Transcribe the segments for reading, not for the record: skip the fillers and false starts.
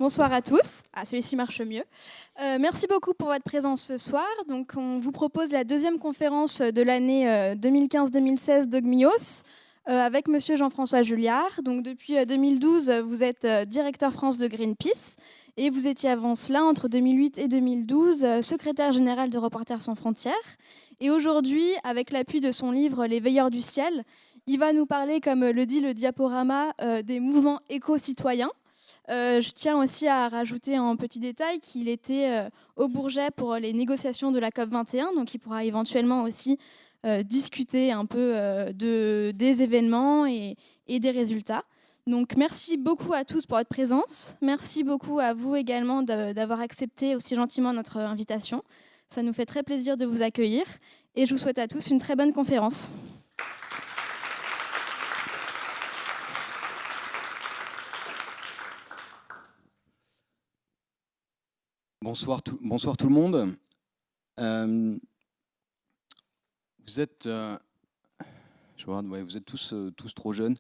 Bonsoir à tous. Ah, celui-ci marche mieux. Merci beaucoup pour votre présence ce soir. Donc, on vous propose la deuxième conférence de l'année 2015-2016 d'Ogmios avec Monsieur Jean-François Julliard. Donc, depuis 2012, vous êtes directeur France de Greenpeace et vous étiez avant cela, entre 2008 et 2012, secrétaire général de Reporters sans frontières. Et aujourd'hui, avec l'appui de son livre Les Veilleurs du ciel, il va nous parler, comme le dit le diaporama, des mouvements éco-citoyens. Je tiens aussi à rajouter en petit détail qu'il était au Bourget pour les négociations de la COP21, donc il pourra éventuellement aussi discuter un peu des événements et des résultats. Donc merci beaucoup à tous pour votre présence. Merci beaucoup à vous également d'avoir accepté aussi gentiment notre invitation. Ça nous fait très plaisir de vous accueillir et je vous souhaite à tous une très bonne conférence. Bonsoir tout le monde. Vous êtes, vous êtes tous trop jeunes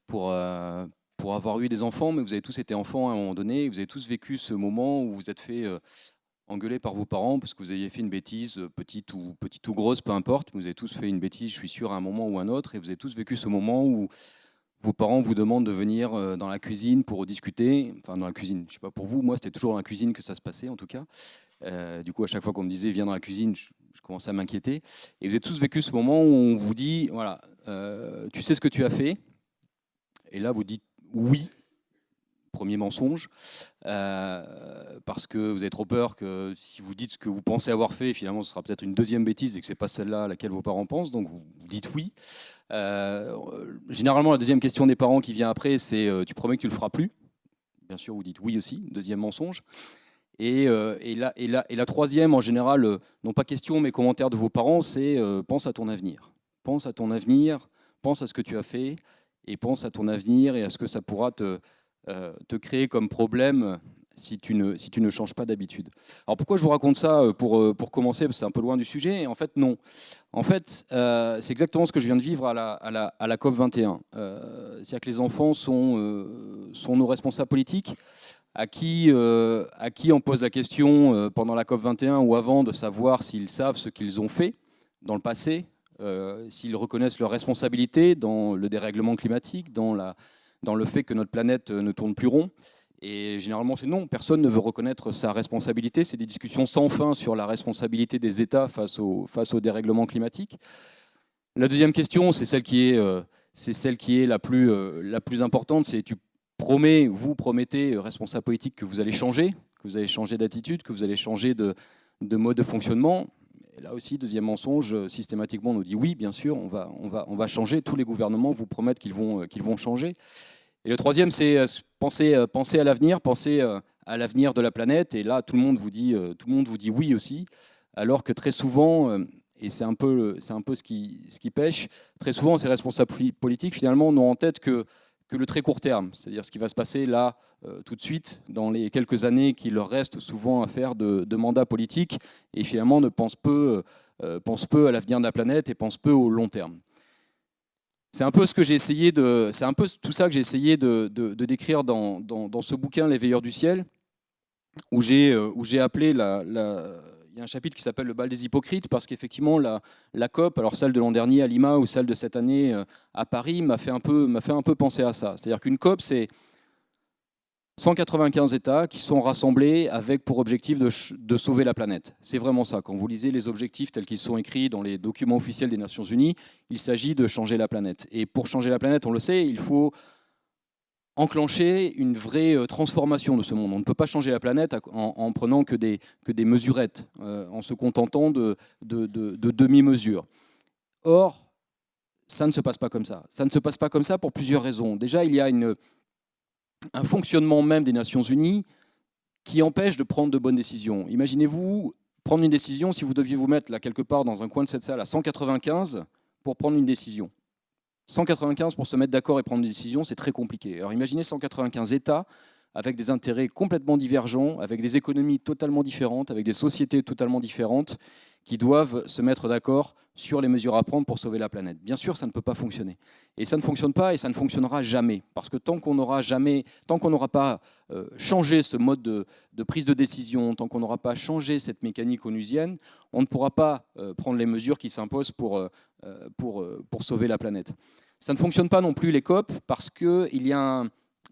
pour avoir eu des enfants, mais vous avez tous été enfants à un moment donné. Vous avez tous vécu ce moment où vous êtes fait engueuler par vos parents parce que vous aviez fait une bêtise, petite ou grosse, peu importe. Vous avez tous fait une bêtise, je suis sûr, à un moment ou à un autre. Et vous avez tous vécu ce moment où vos parents vous demandent de venir dans la cuisine pour discuter. Enfin, dans la cuisine, je ne sais pas pour vous, moi c'était toujours dans la cuisine que ça se passait en tout cas. Du coup, à chaque fois qu'on me disait viens dans la cuisine, je commençais à m'inquiéter. Et vous avez tous vécu ce moment où on vous dit, voilà, tu sais ce que tu as fait. Et là, vous dites oui, premier mensonge, parce que vous avez trop peur que si vous dites ce que vous pensez avoir fait, finalement ce sera peut-être une deuxième bêtise et que ce n'est pas celle-là à laquelle vos parents pensent, donc vous dites oui. Généralement, la deuxième question des parents qui vient après, c'est tu promets que tu ne le feras plus. Bien sûr, vous dites oui aussi, deuxième mensonge. Et la troisième, en général, non pas question, mais commentaire de vos parents, c'est pense à ton avenir. Pense à ton avenir, pense à ce que tu as fait, et pense à ton avenir et à ce que ça pourra te créer comme problème si tu ne changes pas d'habitude. Alors pourquoi je vous raconte ça pour commencer, parce que c'est un peu loin du sujet. En fait, non. En fait, c'est exactement ce que je viens de vivre à la COP21. C'est-à-dire que les enfants sont nos responsables politiques, à qui on pose la question pendant la COP21 ou avant de savoir s'ils savent ce qu'ils ont fait dans le passé, s'ils reconnaissent leurs responsabilités dans le dérèglement climatique, dans le fait que notre planète ne tourne plus rond. Et généralement, c'est non, personne ne veut reconnaître sa responsabilité. C'est des discussions sans fin sur la responsabilité des États face au dérèglement climatique. La deuxième question, c'est celle qui est la plus importante, c'est vous promettez, responsables politiques, que vous allez changer d'attitude, que vous allez changer de mode de fonctionnement. Et là aussi, deuxième mensonge, systématiquement on nous dit oui, bien sûr, on va changer. Tous les gouvernements vous promettent qu'ils vont changer. Et le troisième, c'est penser à l'avenir, penser à l'avenir de la planète. Et là, tout le monde vous dit oui aussi, alors que très souvent, et c'est un peu ce qui pêche, très souvent ces responsables politiques finalement n'ont en tête que le très court terme, c'est-à-dire ce qui va se passer là tout de suite, dans les quelques années qui leur restent souvent à faire de mandat politique, et finalement ne pensent peu à l'avenir de la planète et pensent peu au long terme. C'est un peu ce que j'ai essayé c'est un peu tout ça que j'ai essayé de décrire dans ce bouquin Les Veilleurs du ciel, où j'ai appelé il y a un chapitre qui s'appelle le bal des hypocrites, parce qu'effectivement la COP, alors celle de l'an dernier à Lima ou celle de cette année à Paris, m'a fait un peu penser à ça. C'est-à-dire qu'une COP, c'est 195 États qui sont rassemblés avec pour objectif de sauver la planète. C'est vraiment ça. Quand vous lisez les objectifs tels qu'ils sont écrits dans les documents officiels des Nations Unies, il s'agit de changer la planète. Et pour changer la planète, on le sait, il faut enclencher une vraie transformation de ce monde. On ne peut pas changer la planète en prenant que des mesurettes, en se contentant de demi-mesures. Or, ça ne se passe pas comme ça. Ça ne se passe pas comme ça pour plusieurs raisons. Déjà, il y a un fonctionnement même des Nations Unies qui empêche de prendre de bonnes décisions. Imaginez-vous prendre une décision si vous deviez vous mettre là quelque part dans un coin de cette salle à 195 pour prendre une décision. 195 pour se mettre d'accord et prendre une décision, c'est très compliqué. Alors imaginez 195 États avec des intérêts complètement divergents, avec des économies totalement différentes, avec des sociétés totalement différentes, qui doivent se mettre d'accord sur les mesures à prendre pour sauver la planète. Bien sûr, ça ne peut pas fonctionner. Et ça ne fonctionne pas et ça ne fonctionnera jamais. Parce que tant qu'on n'aura pas changé ce mode de prise de décision, tant qu'on n'aura pas changé cette mécanique onusienne, on ne pourra pas prendre les mesures qui s'imposent pour sauver la planète. Ça ne fonctionne pas non plus les COP parce qu'il y a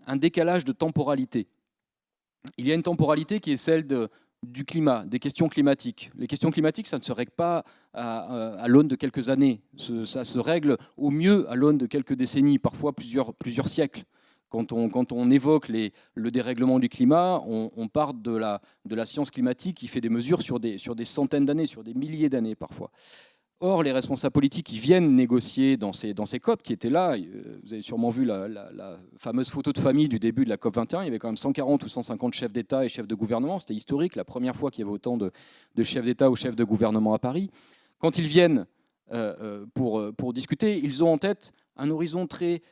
un décalage de temporalité. Il y a une temporalité qui est celle du climat, des questions climatiques. Les questions climatiques, ça ne se règle pas à l'aune de quelques années. Ça se règle au mieux à l'aune de quelques décennies, parfois plusieurs siècles. Quand on évoque le dérèglement du climat, on part de la science climatique qui fait des mesures sur des centaines d'années, sur des milliers d'années parfois. Or, les responsables politiques qui viennent négocier dans ces COP, qui étaient là, vous avez sûrement vu la fameuse photo de famille du début de la COP 21, il y avait quand même 140 ou 150 chefs d'État et chefs de gouvernement, c'était historique, la première fois qu'il y avait autant de chefs d'État ou chefs de gouvernement à Paris. Quand ils viennent pour discuter, ils ont en tête un horizon très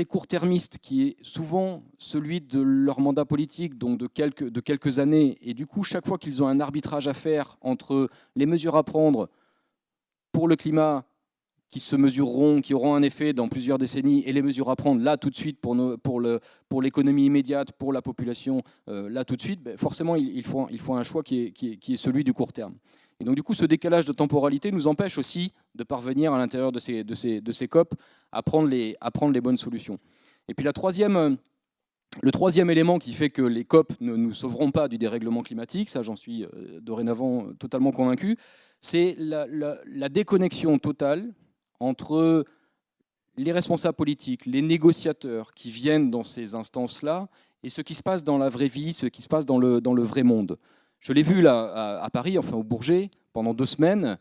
court-termiste, qui est souvent celui de leur mandat politique, donc de quelques années. Et du coup, chaque fois qu'ils ont un arbitrage à faire entre les mesures à prendre pour le climat, qui se mesureront, qui auront un effet dans plusieurs décennies, et les mesures à prendre là tout de suite pour l'économie immédiate, pour la population là tout de suite, forcément il faut un choix qui est celui du court terme. Et donc du coup, ce décalage de temporalité nous empêche aussi de parvenir à l'intérieur de ces COP à prendre les bonnes solutions. Et puis le troisième élément qui fait que les COP ne nous sauveront pas du dérèglement climatique, ça j'en suis dorénavant totalement convaincu, c'est la déconnexion totale entre les responsables politiques, les négociateurs qui viennent dans ces instances-là et ce qui se passe dans la vraie vie, ce qui se passe dans le vrai monde. Je l'ai vu là à Paris, enfin au Bourget, pendant 2 semaines.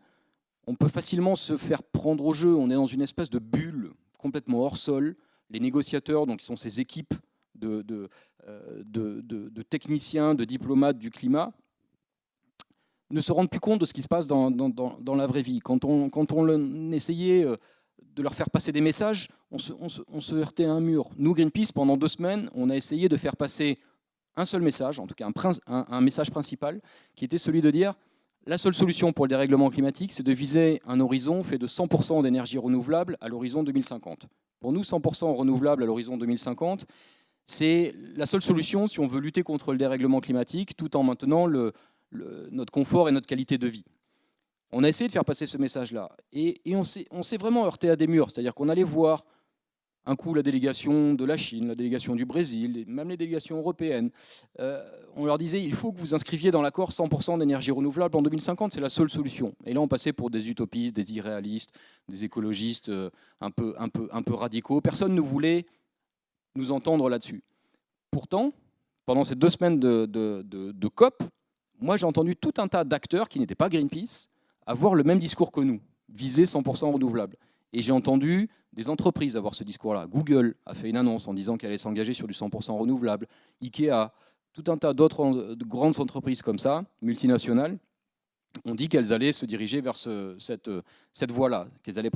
On peut facilement se faire prendre au jeu. On est dans une espèce de bulle complètement hors sol. Les négociateurs, donc, qui sont ces équipes de techniciens, de diplomates du climat, ne se rendent plus compte de ce qui se passe dans la vraie vie. Quand on essayait de leur faire passer des messages, on se heurtait à un mur. Nous, Greenpeace, pendant 2 semaines, on a essayé de faire passer un seul message, en tout cas un message principal, qui était celui de dire la seule solution pour le dérèglement climatique, c'est de viser un horizon fait de 100% d'énergie renouvelable à l'horizon 2050. Pour nous, 100% renouvelable à l'horizon 2050, c'est la seule solution si on veut lutter contre le dérèglement climatique tout en maintenant notre confort et notre qualité de vie. On a essayé de faire passer ce message-là et on s'est vraiment heurté à des murs, c'est-à-dire qu'on allait voir un coup la délégation de la Chine, la délégation du Brésil, et même les délégations européennes. On leur disait il faut que vous inscriviez dans l'accord 100% d'énergie renouvelable en 2050, c'est la seule solution. Et là on passait pour des utopistes, des irréalistes, des écologistes un peu radicaux. Personne ne voulait nous entendre là-dessus. Pourtant, pendant ces 2 semaines de COP, moi j'ai entendu tout un tas d'acteurs qui n'étaient pas Greenpeace avoir le même discours que nous, viser 100% renouvelable. Et j'ai entendu des entreprises avoir ce discours-là. Google a fait une annonce en disant qu'elle allait s'engager sur du 100% renouvelable. Ikea, tout un tas d'autres grandes entreprises comme ça, multinationales, ont dit qu'elles allaient se diriger vers cette voie-là, qu'elles allaient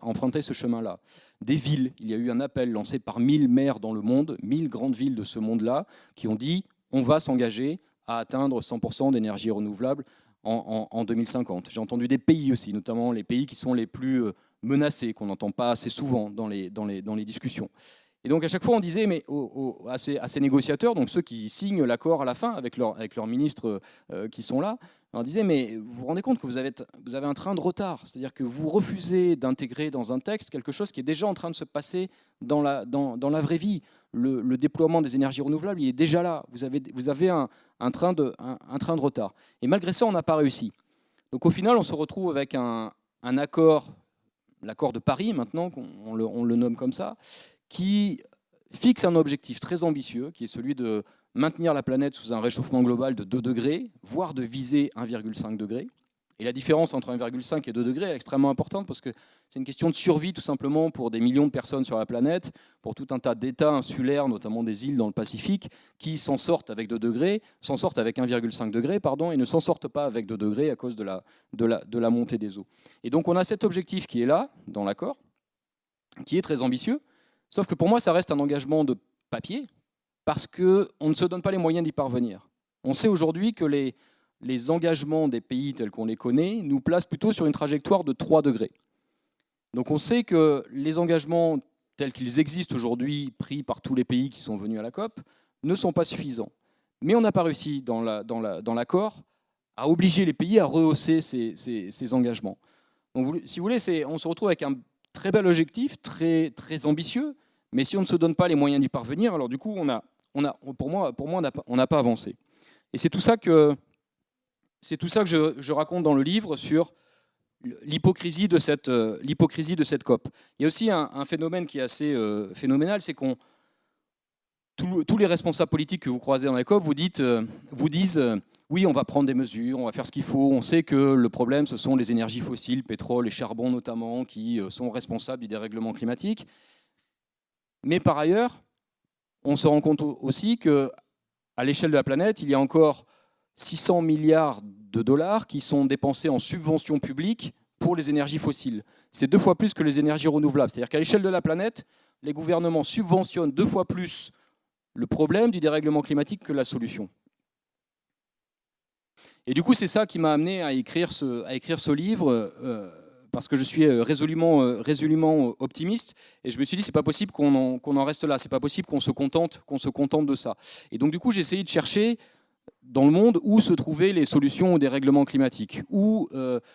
emprunter ce chemin-là. Des villes, il y a eu un appel lancé par 1000 maires dans le monde, 1000 grandes villes de ce monde-là, qui ont dit on va s'engager à atteindre 100% d'énergie renouvelable en 2050. J'ai entendu des pays aussi, notamment les pays qui sont les plus menacés, qu'on n'entend pas assez souvent dans les discussions. Et donc à chaque fois on disait mais à ces négociateurs, donc ceux qui signent l'accord à la fin avec leurs ministres qui sont là, on disait mais vous vous rendez compte que vous avez un train de retard, c'est-à-dire que vous refusez d'intégrer dans un texte quelque chose qui est déjà en train de se passer dans la vraie vie. Le déploiement des énergies renouvelables, il est déjà là. Vous avez un train de retard. Et malgré ça, on n'a pas réussi. Donc au final, on se retrouve avec un accord, l'accord de Paris maintenant, on le nomme comme ça, qui fixe un objectif très ambitieux, qui est celui de maintenir la planète sous un réchauffement global de 2 degrés, voire de viser 1,5 degré. Et la différence entre 1,5 et 2 degrés est extrêmement importante parce que c'est une question de survie tout simplement pour des millions de personnes sur la planète, pour tout un tas d'États insulaires, notamment des îles dans le Pacifique, qui s'en sortent avec 2 degrés, s'en sortent avec 1,5 degré, et ne s'en sortent pas avec 2 degrés à cause de la montée des eaux. Et donc on a cet objectif qui est là, dans l'accord, qui est très ambitieux, sauf que pour moi ça reste un engagement de papier, parce qu'on ne se donne pas les moyens d'y parvenir. On sait aujourd'hui que les engagements des pays tels qu'on les connaît nous placent plutôt sur une trajectoire de 3 degrés. Donc on sait que les engagements tels qu'ils existent aujourd'hui, pris par tous les pays qui sont venus à la COP, ne sont pas suffisants. Mais on n'a pas réussi dans l'accord à obliger les pays à rehausser ces engagements. Donc, si vous voulez, on se retrouve avec un très bel objectif, très, très ambitieux, mais si on ne se donne pas les moyens d'y parvenir, alors du coup, pour moi, on n'a pas avancé. Et c'est tout ça que je raconte dans le livre sur l'hypocrisie de cette COP. Il y a aussi un phénomène qui est assez phénoménal, c'est qu'on tous les responsables politiques que vous croisez dans la COP vous disent oui, on va prendre des mesures, on va faire ce qu'il faut. On sait que le problème, ce sont les énergies fossiles, pétrole et charbon notamment, qui sont responsables du dérèglement climatique. Mais par ailleurs, on se rend compte aussi qu'à l'échelle de la planète, il y a encore 600 milliards de dollars qui sont dépensés en subventions publiques pour les énergies fossiles. C'est 2 fois plus que les énergies renouvelables. C'est-à-dire qu'à l'échelle de la planète, les gouvernements subventionnent 2 fois plus le problème du dérèglement climatique que la solution. Et du coup, c'est ça qui m'a amené à écrire ce livre, parce que je suis résolument optimiste, et je me suis dit, c'est pas possible qu'on en reste là, c'est pas possible qu'on se contente de ça. Et donc, du coup, j'ai essayé de chercher dans le monde où se trouvaient les solutions au dérèglement climatique, où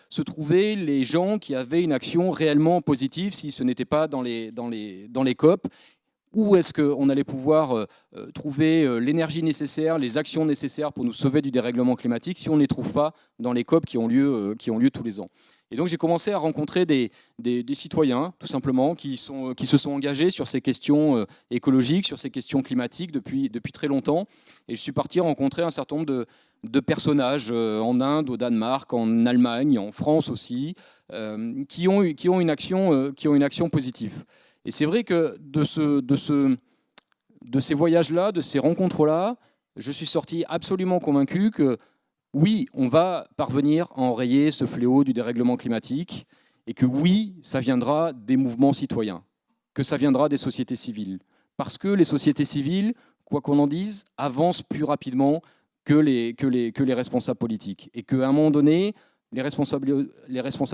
se trouvaient les gens qui avaient une action réellement positive, si ce n'était pas dans les COP. Où est-ce qu'on allait pouvoir trouver l'énergie nécessaire, les actions nécessaires pour nous sauver du dérèglement climatique si on ne les trouve pas dans les COP qui ont lieu tous les ans. Et donc j'ai commencé à rencontrer des citoyens, tout simplement, qui se sont engagés sur ces questions écologiques, sur ces questions climatiques depuis très longtemps. Et je suis parti rencontrer un certain nombre de personnages en Inde, au Danemark, en Allemagne, en France aussi, qui ont une action positive. Et c'est vrai que de ces voyages-là, de ces rencontres-là, je suis sorti absolument convaincu que oui, on va parvenir à enrayer ce fléau du dérèglement climatique et que oui, ça viendra des mouvements citoyens, que ça viendra des sociétés civiles. Parce que les sociétés civiles, quoi qu'on en dise, avancent plus rapidement que les responsables politiques. Et qu'à un moment donné, les responsables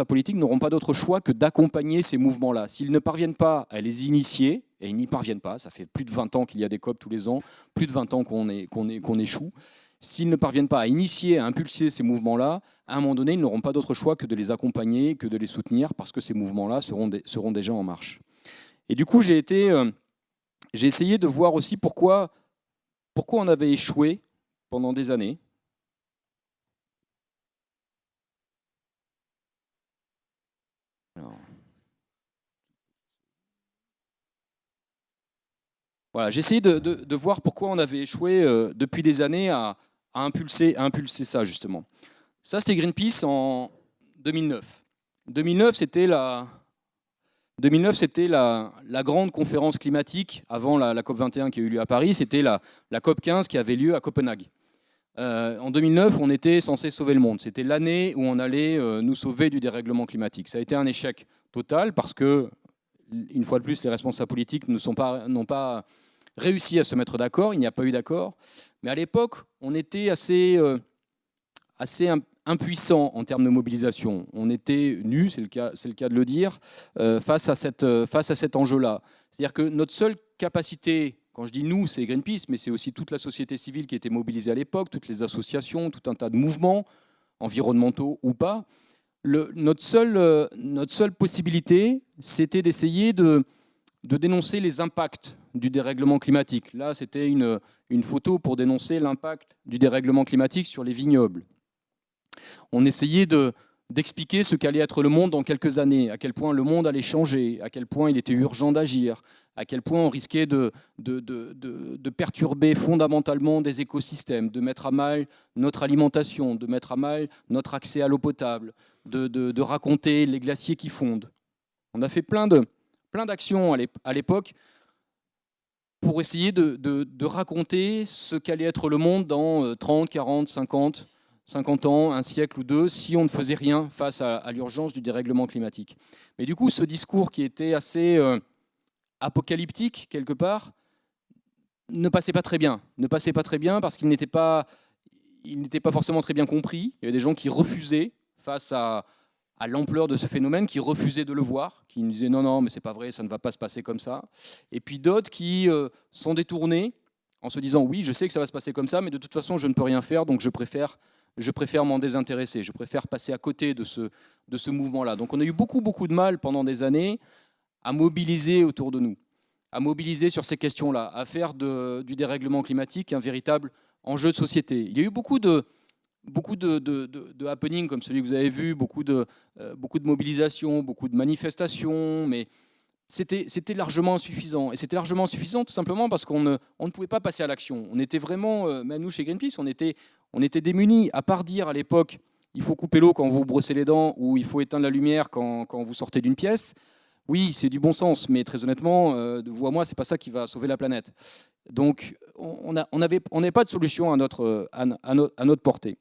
politiques n'auront pas d'autre choix que d'accompagner ces mouvements-là. S'ils ne parviennent pas à les initier, et ils n'y parviennent pas, ça fait plus de 20 ans qu'il y a des COP tous les ans, plus de 20 ans qu'on échoue, s'ils ne parviennent pas à initier, à impulser ces mouvements-là, à un moment donné, ils n'auront pas d'autre choix que de les accompagner, que de les soutenir, parce que ces mouvements-là seront déjà en marche. Et du coup, j'ai essayé de voir aussi pourquoi on avait échoué pendant des années. Voilà, j'ai essayé de voir pourquoi on avait échoué depuis des années à impulser ça, justement. Ça, c'était Greenpeace en 2009. 2009, c'était la grande conférence climatique avant la COP21 qui a eu lieu à Paris. C'était la COP15 qui avait lieu à Copenhague. En 2009, on était censé sauver le monde. C'était l'année où on allait nous sauver du dérèglement climatique. Ça a été un échec total parce que, une fois de plus, les responsables politiques n'ont pas réussi à se mettre d'accord. Il n'y a pas eu d'accord. Mais à l'époque, on était assez impuissant en termes de mobilisation. On était nus, c'est le cas de le dire, face à cet enjeu-là. C'est-à-dire que notre seule capacité, quand je dis nous, c'est Greenpeace, mais c'est aussi toute la société civile qui était mobilisée à l'époque, toutes les associations, tout un tas de mouvements, environnementaux ou pas. Notre seule possibilité, c'était d'essayer de dénoncer les impacts du dérèglement climatique. Là, c'était une photo pour dénoncer l'impact du dérèglement climatique sur les vignobles. On essayait d'expliquer ce qu'allait être le monde dans quelques années, à quel point le monde allait changer, à quel point il était urgent d'agir, à quel point on risquait de perturber fondamentalement des écosystèmes, de mettre à mal notre alimentation, de mettre à mal notre accès à l'eau potable, de raconter les glaciers qui fondent. On a fait plein d'actions à l'époque pour essayer de raconter ce qu'allait être le monde dans 30, 40, 50 ans, un siècle ou deux, si on ne faisait rien face à l'urgence du dérèglement climatique. Mais du coup, ce discours qui était assez apocalyptique, quelque part, ne passait pas très bien. Ne passait pas très bien parce qu'il n'était pas il n'était pas forcément très bien compris. Il y avait des gens qui refusaient face à l'ampleur de ce phénomène, qui refusaient de le voir, qui nous disaient non, mais c'est pas vrai, ça ne va pas se passer comme ça. Et puis d'autres qui s'en détournaient en se disant oui, je sais que ça va se passer comme ça, mais de toute façon, je ne peux rien faire, donc je préfère m'en désintéresser, je préfère passer à côté de ce mouvement-là. Donc on a eu beaucoup de mal pendant des années à mobiliser autour de nous, à mobiliser sur ces questions-là, à faire du dérèglement climatique un véritable enjeu de société. Il y a eu beaucoup de happenings comme celui que vous avez vu, beaucoup de mobilisations, beaucoup de manifestations, mais c'était largement insuffisant. Et c'était largement insuffisant tout simplement parce qu'on ne pouvait pas passer à l'action. On était vraiment, même nous chez Greenpeace, on était démunis, à part dire à l'époque, il faut couper l'eau quand vous brossez les dents ou il faut éteindre la lumière quand vous sortez d'une pièce. Oui, c'est du bon sens, mais très honnêtement, de vous à moi, c'est pas ça qui va sauver la planète. Donc, on n'avait pas de solution à notre portée.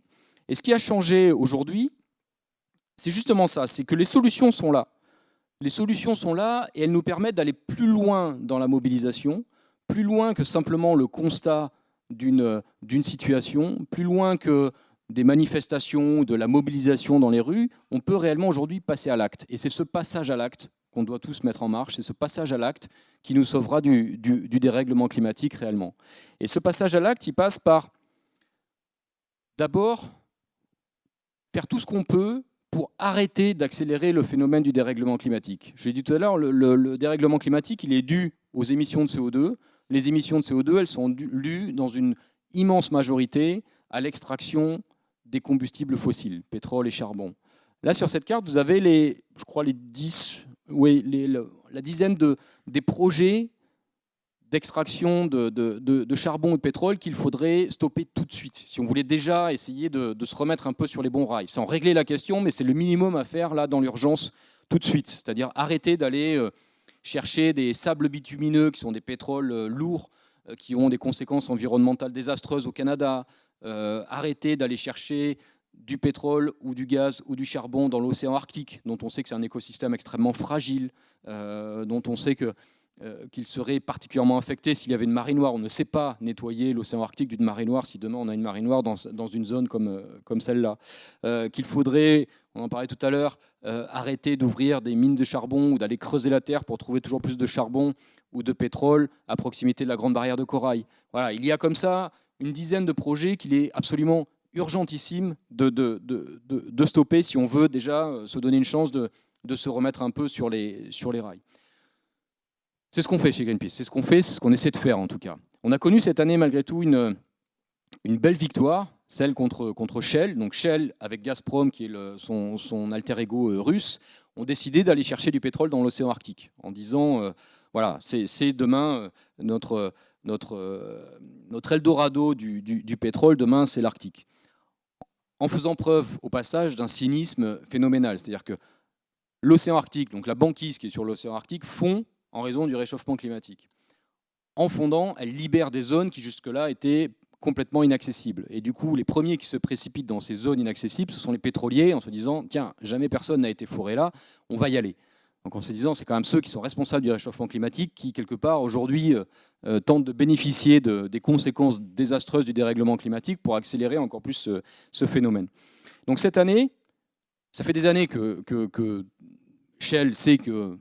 Et ce qui a changé aujourd'hui, c'est justement ça, c'est que les solutions sont là. Les solutions sont là et elles nous permettent d'aller plus loin dans la mobilisation, plus loin que simplement le constat d'une situation, plus loin que des manifestations, de la mobilisation dans les rues. On peut réellement aujourd'hui passer à l'acte. Et c'est ce passage à l'acte qu'on doit tous mettre en marche, c'est ce passage à l'acte qui nous sauvera du dérèglement climatique réellement. Et ce passage à l'acte, il passe par d'abord faire tout ce qu'on peut pour arrêter d'accélérer le phénomène du dérèglement climatique. Je l'ai dit tout à l'heure, le dérèglement climatique, il est dû aux émissions de CO2. Les émissions de CO2, elles sont dues dans une immense majorité à l'extraction des combustibles fossiles, pétrole et charbon. Là, sur cette carte, vous avez la dizaine des projets d'extraction de charbon et de pétrole qu'il faudrait stopper tout de suite, si on voulait déjà essayer de se remettre un peu sur les bons rails, sans régler la question, mais c'est le minimum à faire là dans l'urgence tout de suite, c'est-à-dire arrêter d'aller chercher des sables bitumineux qui sont des pétroles lourds, qui ont des conséquences environnementales désastreuses au Canada, arrêter d'aller chercher du pétrole ou du gaz ou du charbon dans l'océan Arctique, dont on sait que c'est un écosystème extrêmement fragile, dont on sait qu'il serait particulièrement affecté s'il y avait une marée noire. On ne sait pas nettoyer l'océan Arctique d'une marée noire si demain on a une marée noire dans une zone comme celle-là. Qu'il faudrait, on en parlait tout à l'heure, arrêter d'ouvrir des mines de charbon ou d'aller creuser la terre pour trouver toujours plus de charbon ou de pétrole à proximité de la Grande Barrière de Corail. Voilà, il y a comme ça une dizaine de projets qu'il est absolument urgentissime de stopper si on veut déjà se donner une chance de se remettre un peu sur les rails. C'est ce qu'on fait chez Greenpeace, c'est ce qu'on essaie de faire en tout cas. On a connu cette année malgré tout une belle victoire, celle contre Shell. Donc Shell, avec Gazprom, qui est son alter ego russe, ont décidé d'aller chercher du pétrole dans l'océan Arctique, en disant, voilà, c'est demain notre Eldorado du pétrole, demain c'est l'Arctique. En faisant preuve au passage d'un cynisme phénoménal, c'est-à-dire que l'océan Arctique, donc la banquise qui est sur l'océan Arctique, fond en raison du réchauffement climatique. En fondant, elle libère des zones qui jusque-là étaient complètement inaccessibles. Et du coup, les premiers qui se précipitent dans ces zones inaccessibles, ce sont les pétroliers, en se disant « Tiens, jamais personne n'a été foré là, on va y aller ». Donc en se disant, c'est quand même ceux qui sont responsables du réchauffement climatique qui, quelque part, aujourd'hui, tentent de bénéficier des conséquences désastreuses du dérèglement climatique pour accélérer encore plus ce phénomène. Donc cette année, ça fait des années que Shell sait que,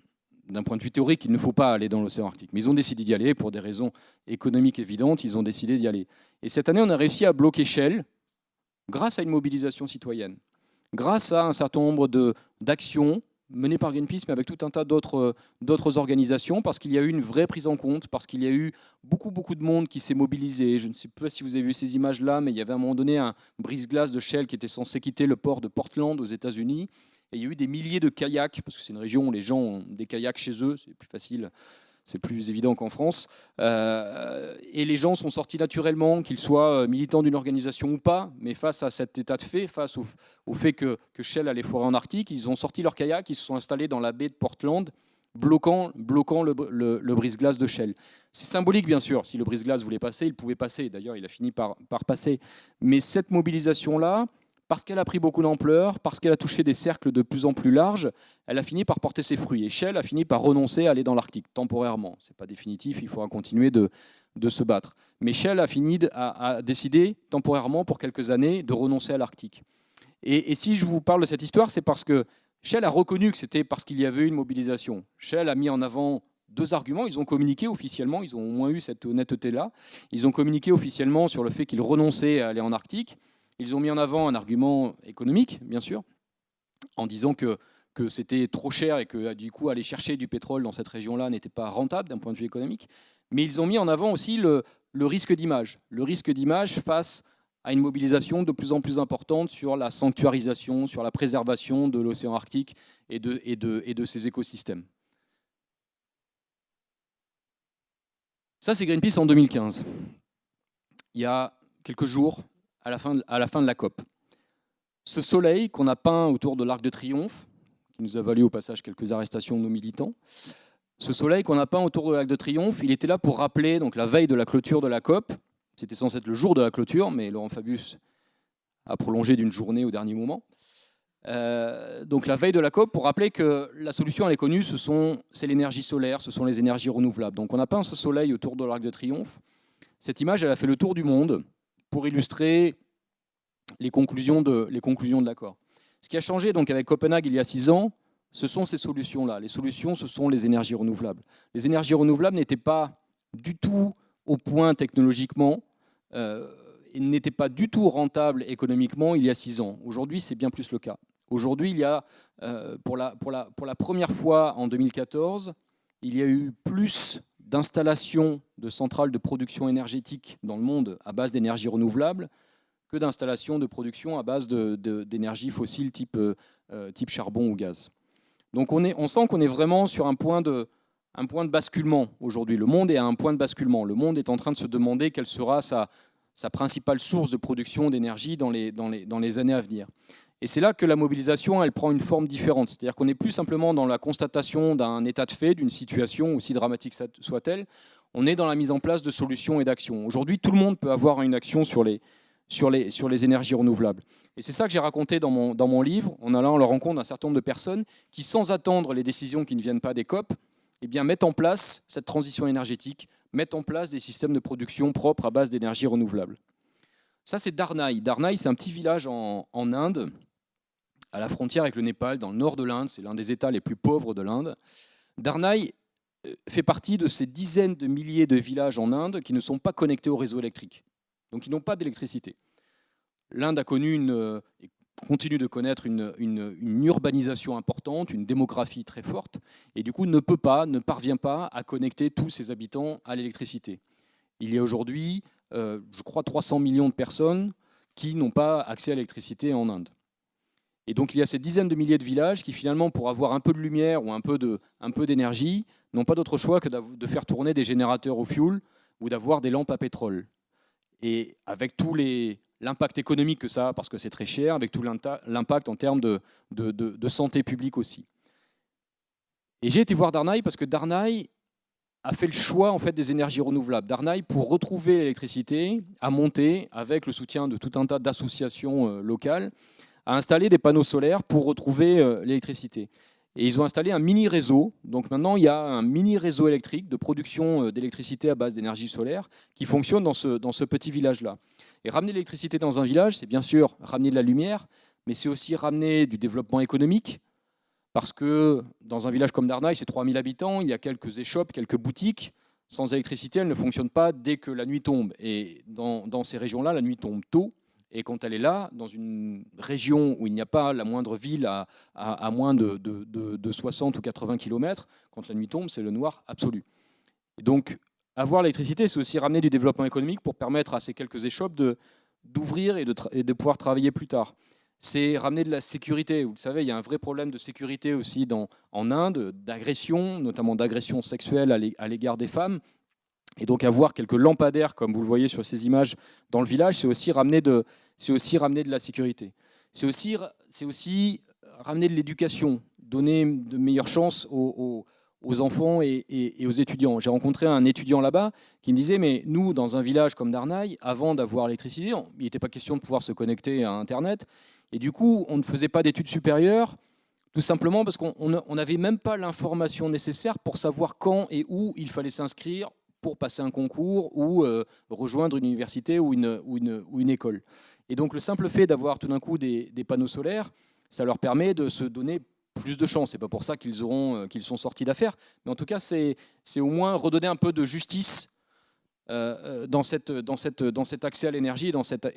d'un point de vue théorique, il ne faut pas aller dans l'océan Arctique. Mais ils ont décidé d'y aller pour des raisons économiques évidentes, ils ont décidé d'y aller. Et cette année, on a réussi à bloquer Shell grâce à une mobilisation citoyenne, grâce à un certain nombre d'actions menées par Greenpeace, mais avec tout un tas d'autres organisations, parce qu'il y a eu une vraie prise en compte, parce qu'il y a eu beaucoup de monde qui s'est mobilisé. Je ne sais pas si vous avez vu ces images-là, mais il y avait à un moment donné un brise-glace de Shell qui était censé quitter le port de Portland aux États-Unis. Et il y a eu des milliers de kayaks, parce que c'est une région où les gens ont des kayaks chez eux, c'est plus facile, c'est plus évident qu'en France. Et les gens sont sortis naturellement, qu'ils soient militants d'une organisation ou pas, mais face à cet état de fait, face au fait que Shell allait forer en Arctique, ils ont sorti leur kayak, ils se sont installés dans la baie de Portland, bloquant le brise-glace de Shell. C'est symbolique, bien sûr. Si le brise-glace voulait passer, il pouvait passer. D'ailleurs, il a fini par passer. Mais cette mobilisation-là parce qu'elle a pris beaucoup d'ampleur, parce qu'elle a touché des cercles de plus en plus larges, elle a fini par porter ses fruits. Et Shell a fini par renoncer à aller dans l'Arctique, temporairement. Ce n'est pas définitif, il faudra continuer de se battre. Mais Shell a décidé, temporairement, pour quelques années, de renoncer à l'Arctique. Et si je vous parle de cette histoire, c'est parce que Shell a reconnu que c'était parce qu'il y avait eu une mobilisation. Shell a mis en avant 2 arguments. Ils ont communiqué officiellement, ils ont au moins eu cette honnêteté-là. Ils ont communiqué officiellement sur le fait qu'ils renonçaient à aller en Arctique. Ils ont mis en avant un argument économique, bien sûr, en disant que c'était trop cher et que du coup aller chercher du pétrole dans cette région-là n'était pas rentable d'un point de vue économique. Mais ils ont mis en avant aussi le risque d'image. Le risque d'image face à une mobilisation de plus en plus importante sur la sanctuarisation, sur la préservation de l'océan Arctique et de ses écosystèmes. Ça, c'est Greenpeace en 2015. Il y a quelques jours, à la fin de la COP. Ce soleil qu'on a peint autour de l'Arc de Triomphe, qui nous a valu au passage quelques arrestations de nos militants, ce soleil qu'on a peint autour de l'Arc de Triomphe, il était là pour rappeler, donc la veille de la clôture de la COP, c'était censé être le jour de la clôture, mais Laurent Fabius a prolongé d'une journée au dernier moment. Donc la veille de la COP, pour rappeler que la solution, elle est connue, c'est l'énergie solaire, ce sont les énergies renouvelables. Donc on a peint ce soleil autour de l'Arc de Triomphe. Cette image, elle a fait le tour du monde pour illustrer les conclusions de l'accord. Ce qui a changé donc avec Copenhague il y a 6 ans, ce sont ces solutions-là. Les solutions, ce sont les énergies renouvelables. Les énergies renouvelables n'étaient pas du tout au point technologiquement, n'étaient pas du tout rentables économiquement il y a 6 ans. Aujourd'hui, c'est bien plus le cas. Aujourd'hui, il y a, pour la première fois en 2014, il y a eu plus d'installations de centrales de production énergétique dans le monde à base d'énergie renouvelable que d'installations de production à base d'énergie fossile type charbon ou gaz. Donc on sent qu'on est vraiment sur un point de basculement aujourd'hui. Le monde est à un point de basculement. Le monde est en train de se demander quelle sera sa principale source de production d'énergie dans les années à venir. Et c'est là que la mobilisation, elle prend une forme différente. C'est-à-dire qu'on n'est plus simplement dans la constatation d'un état de fait, d'une situation, aussi dramatique soit-elle. On est dans la mise en place de solutions et d'actions. Aujourd'hui, tout le monde peut avoir une action sur les énergies renouvelables. Et c'est ça que j'ai raconté dans mon livre, en allant à la rencontre d'un certain nombre de personnes qui, sans attendre les décisions qui ne viennent pas des COP, eh bien, mettent en place cette transition énergétique, mettent en place des systèmes de production propres à base d'énergie renouvelable. Ça, c'est Darnai. Darnai, c'est un petit village en Inde, à la frontière avec le Népal, dans le nord de l'Inde. C'est l'un des États les plus pauvres de l'Inde. Darnai fait partie de ces dizaines de milliers de villages en Inde qui ne sont pas connectés au réseau électrique. Donc, ils n'ont pas d'électricité. L'Inde a connu et continue de connaître une urbanisation importante, une démographie très forte, et du coup ne parvient pas à connecter tous ses habitants à l'électricité. Il y a aujourd'hui, je crois, 300 millions de personnes qui n'ont pas accès à l'électricité en Inde. Et donc il y a ces dizaines de milliers de villages qui finalement, pour avoir un peu de lumière ou un peu d'énergie, n'ont pas d'autre choix que de faire tourner des générateurs au fioul ou d'avoir des lampes à pétrole. Et avec l'impact économique que ça a, parce que c'est très cher, avec tout l'impact en termes de santé publique aussi. Et j'ai été voir Darnai parce que Darnai a fait le choix en fait, des énergies renouvelables. Darnai, pour retrouver l'électricité, a monté, avec le soutien de tout un tas d'associations locales, a installé des panneaux solaires pour retrouver l'électricité. Et ils ont installé un mini-réseau. Donc maintenant, il y a un mini-réseau électrique de production d'électricité à base d'énergie solaire qui fonctionne dans ce petit village-là. Et ramener l'électricité dans un village, c'est bien sûr ramener de la lumière, mais c'est aussi ramener du développement économique. Parce que dans un village comme Darnai, c'est 3000 habitants, il y a quelques échoppes, quelques boutiques. Sans électricité, elles ne fonctionnent pas dès que la nuit tombe. Et dans ces régions-là, la nuit tombe tôt. Et quand elle est là, dans une région où il n'y a pas la moindre ville à moins de 60 ou 80 km, quand la nuit tombe, c'est le noir absolu. Et donc, avoir l'électricité, c'est aussi ramener du développement économique pour permettre à ces quelques échoppes d'ouvrir et de pouvoir travailler plus tard. C'est ramener de la sécurité. Vous le savez, il y a un vrai problème de sécurité aussi en Inde, d'agression, notamment d'agression sexuelle à l'égard des femmes. Et donc avoir quelques lampadaires, comme vous le voyez sur ces images, dans le village, c'est aussi ramener de la sécurité. C'est aussi ramener de l'éducation, donner de meilleures chances aux enfants et aux étudiants. J'ai rencontré un étudiant là-bas qui me disait, mais nous, dans un village comme Darnai, avant d'avoir l'électricité, il n'était pas question de pouvoir se connecter à Internet. Et du coup, on ne faisait pas d'études supérieures, tout simplement parce qu'on n'avait même pas l'information nécessaire pour savoir quand et où il fallait s'inscrire pour passer un concours ou rejoindre une université ou une école. Et donc le simple fait d'avoir tout d'un coup des panneaux solaires, ça leur permet de se donner plus de chance. Ce n'est pas pour ça qu'ils sont sortis d'affaires, mais en tout cas, c'est au moins redonner un peu de justice dans cet accès à l'énergie et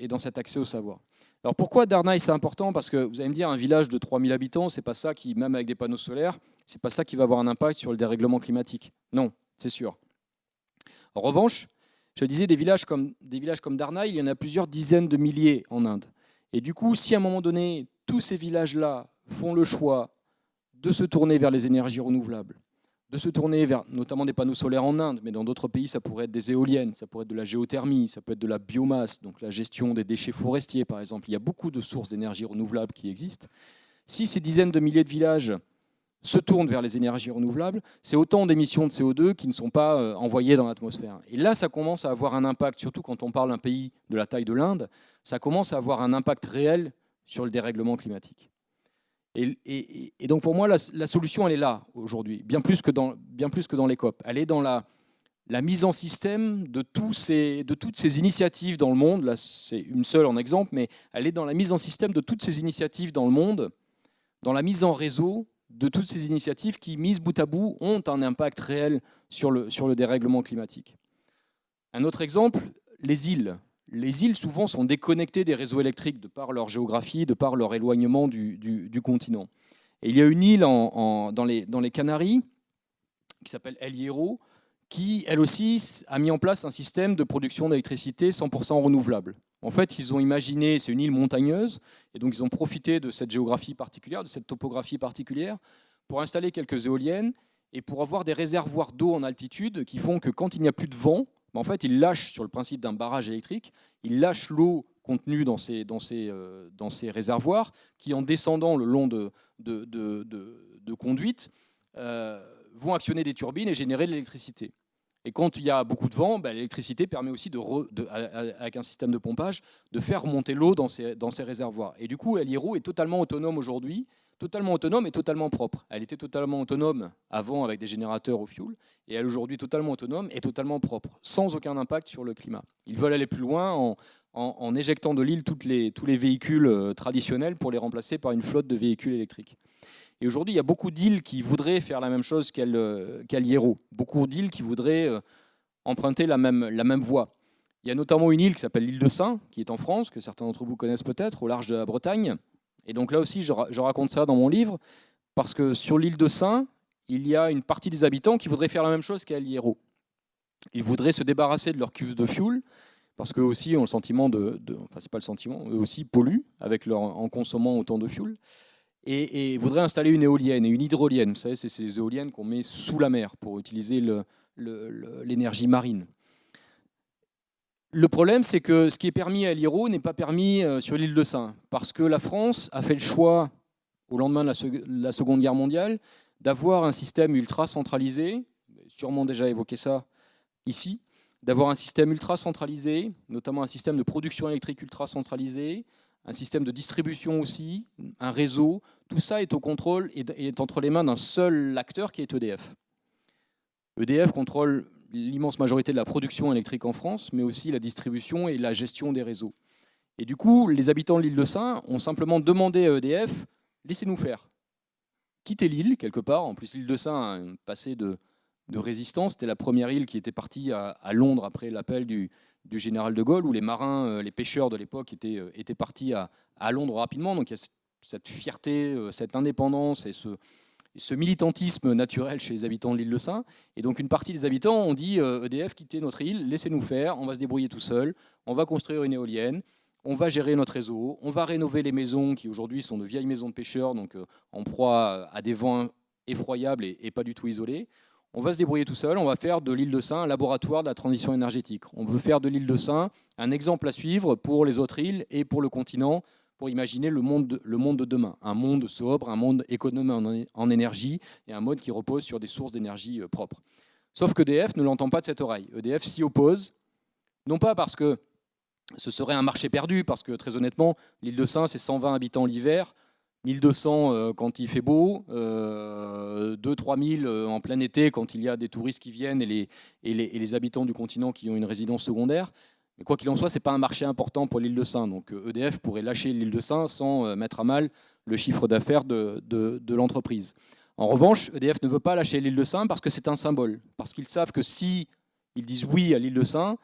dans cet accès au savoir. Alors pourquoi Darnall c'est important? Parce que vous allez me dire, un village de 3000 habitants, c'est pas ça qui, même avec des panneaux solaires, c'est pas ça qui va avoir un impact sur le dérèglement climatique. Non, c'est sûr. En revanche, je disais, des villages comme Darnall, il y en a plusieurs dizaines de milliers en Inde. Et du coup, si à un moment donné, tous ces villages-là font le choix de se tourner vers les énergies renouvelables, de se tourner vers notamment des panneaux solaires en Inde, mais dans d'autres pays, ça pourrait être des éoliennes, ça pourrait être de la géothermie, ça peut être de la biomasse, donc la gestion des déchets forestiers, par exemple. Il y a beaucoup de sources d'énergie renouvelables qui existent. Si ces dizaines de milliers de villages se tournent vers les énergies renouvelables, c'est autant d'émissions de CO2 qui ne sont pas envoyées dans l'atmosphère. Et là, ça commence à avoir un impact, surtout quand on parle d'un pays de la taille de l'Inde, ça commence à avoir un impact réel sur le dérèglement climatique. Et donc pour moi, la solution, elle est là aujourd'hui, bien plus que dans les COP. Elle est dans la mise en système de toutes ces initiatives dans le monde. Là, c'est une seule en exemple, mais elle est dans la mise en système de toutes ces initiatives dans le monde, dans la mise en réseau de toutes ces initiatives qui, mises bout à bout, ont un impact réel sur le dérèglement climatique. Un autre exemple, les îles. Les îles, souvent, sont déconnectées des réseaux électriques de par leur géographie, de par leur éloignement du continent. Et il y a une île dans les Canaries, qui s'appelle El Hierro, qui, elle aussi, a mis en place un système de production d'électricité 100% renouvelable. En fait, ils ont imaginé, c'est une île montagneuse, et donc ils ont profité de cette géographie particulière, de cette topographie particulière, pour installer quelques éoliennes et pour avoir des réservoirs d'eau en altitude qui font que quand il n'y a plus de vent, en fait, ils lâchent, sur le principe d'un barrage électrique, ils lâchent l'eau contenue dans ces réservoirs qui, en descendant le long de conduites, vont actionner des turbines et générer de l'électricité. Et quand il y a beaucoup de vent, l'électricité permet aussi, avec un système de pompage, de faire remonter l'eau dans ces réservoirs. Et du coup, El Hierro est totalement autonome aujourd'hui, totalement autonome et totalement propre. Elle était totalement autonome avant avec des générateurs au fioul, et elle est aujourd'hui totalement autonome et totalement propre, sans aucun impact sur le climat. Ils veulent aller plus loin en éjectant de l'île tous les véhicules traditionnels pour les remplacer par une flotte de véhicules électriques. Et aujourd'hui, il y a beaucoup d'îles qui voudraient faire la même chose qu'El Hierro, beaucoup d'îles qui voudraient emprunter la même voie. Il y a notamment une île qui s'appelle l'île de Sein, qui est en France, que certains d'entre vous connaissent peut-être, au large de la Bretagne. Et donc là aussi, je raconte ça dans mon livre, parce que sur l'île de Sein, il y a une partie des habitants qui voudraient faire la même chose qu'El Hierro. Ils voudraient se débarrasser de leur cuve de fioul, parce qu'eux aussi ont le sentiment enfin, c'est pas le sentiment, eux aussi polluent en consommant autant de fioul. Et voudraient installer une éolienne et une hydrolienne. Vous savez, c'est ces éoliennes qu'on met sous la mer pour utiliser l'énergie marine. Le problème, c'est que ce qui est permis à El Hierro n'est pas permis sur l'île de Sein, parce que la France a fait le choix, au lendemain de la Seconde Guerre mondiale, d'avoir un système ultra centralisé, sûrement déjà évoqué ça ici, d'avoir un système ultra centralisé, notamment un système de production électrique ultra centralisé, un système de distribution aussi, un réseau. Tout ça est au contrôle et est entre les mains d'un seul acteur qui est EDF. EDF contrôle l'immense majorité de la production électrique en France, mais aussi la distribution et la gestion des réseaux. Et du coup, les habitants de l'île de Sein ont simplement demandé à EDF « laissez-nous faire ». Quittez l'île, quelque part. En plus, l'île de Sein a un passé de résistance. C'était la première île qui était partie à Londres après l'appel du général de Gaulle, où les marins, les pêcheurs de l'époque étaient partis à Londres rapidement. Donc il y a cette fierté, cette indépendance et ce militantisme naturel chez les habitants de l'île de Sein. Et donc une partie des habitants ont dit EDF, quittez notre île, laissez-nous faire, on va se débrouiller tout seul, on va construire une éolienne, on va gérer notre réseau, on va rénover les maisons qui aujourd'hui sont de vieilles maisons de pêcheurs, donc en proie à des vents effroyables et pas du tout isolés. On va se débrouiller tout seul, on va faire de l'île de Sein un laboratoire de la transition énergétique. On veut faire de l'île de Sein un exemple à suivre pour les autres îles et pour le continent, pour imaginer le monde de demain. Un monde sobre, un monde économe en énergie et un monde qui repose sur des sources d'énergie propres. Sauf qu'EDF ne l'entend pas de cette oreille. EDF s'y oppose, non pas parce que ce serait un marché perdu parce que très honnêtement, l'île de Sein, c'est 120 habitants l'hiver, 1200 quand il fait beau, 2-3 000 en plein été quand il y a des touristes qui viennent et les habitants du continent qui ont une résidence secondaire. Mais quoi qu'il en soit, ce n'est pas un marché important pour l'île de Sein. Donc EDF pourrait lâcher l'île de Sein sans mettre à mal le chiffre d'affaires de l'entreprise. En revanche, EDF ne veut pas lâcher l'île de Sein parce que c'est un symbole. Parce qu'ils savent que si ils disent oui à l'île de Sein,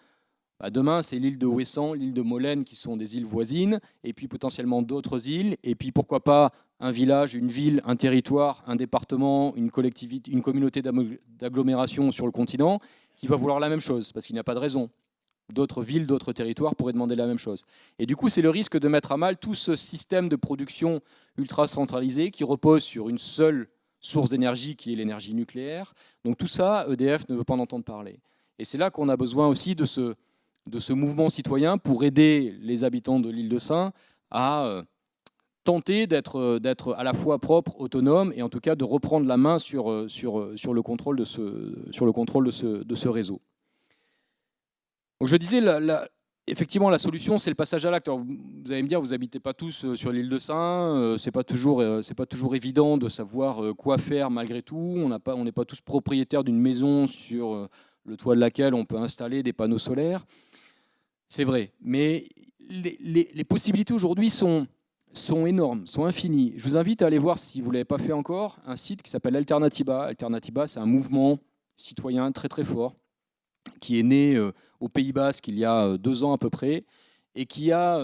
demain, c'est l'île de Ouessant, l'île de Molène qui sont des îles voisines, et puis potentiellement d'autres îles, et puis pourquoi pas un village, une ville, un territoire, un département, une collectivité, une communauté d'agglomération sur le continent qui va vouloir la même chose, parce qu'il n'y a pas de raison. D'autres villes, d'autres territoires pourraient demander la même chose. Et du coup, c'est le risque de mettre à mal tout ce système de production ultra centralisé qui repose sur une seule source d'énergie qui est l'énergie nucléaire. Donc tout ça, EDF ne veut pas en entendre parler. Et c'est là qu'on a besoin aussi de ce mouvement citoyen pour aider les habitants de l'île de Sein à tenter d'être à la fois propre, autonome, et en tout cas de reprendre la main sur le contrôle de ce réseau. Donc je disais, effectivement, la solution, c'est le passage à l'acte. Vous allez me dire, vous n'habitez pas tous sur l'île de Sein, c'est pas toujours évident de savoir quoi faire malgré tout. On n'est pas tous propriétaires d'une maison sur le toit de laquelle on peut installer des panneaux solaires. C'est vrai, mais les possibilités aujourd'hui sont énormes, sont infinies. Je vous invite à aller voir, si vous ne l'avez pas fait encore, un site qui s'appelle Alternatiba. Alternatiba, c'est un mouvement citoyen très très fort qui est né au Pays Basque il y a 2 ans à peu près et qui a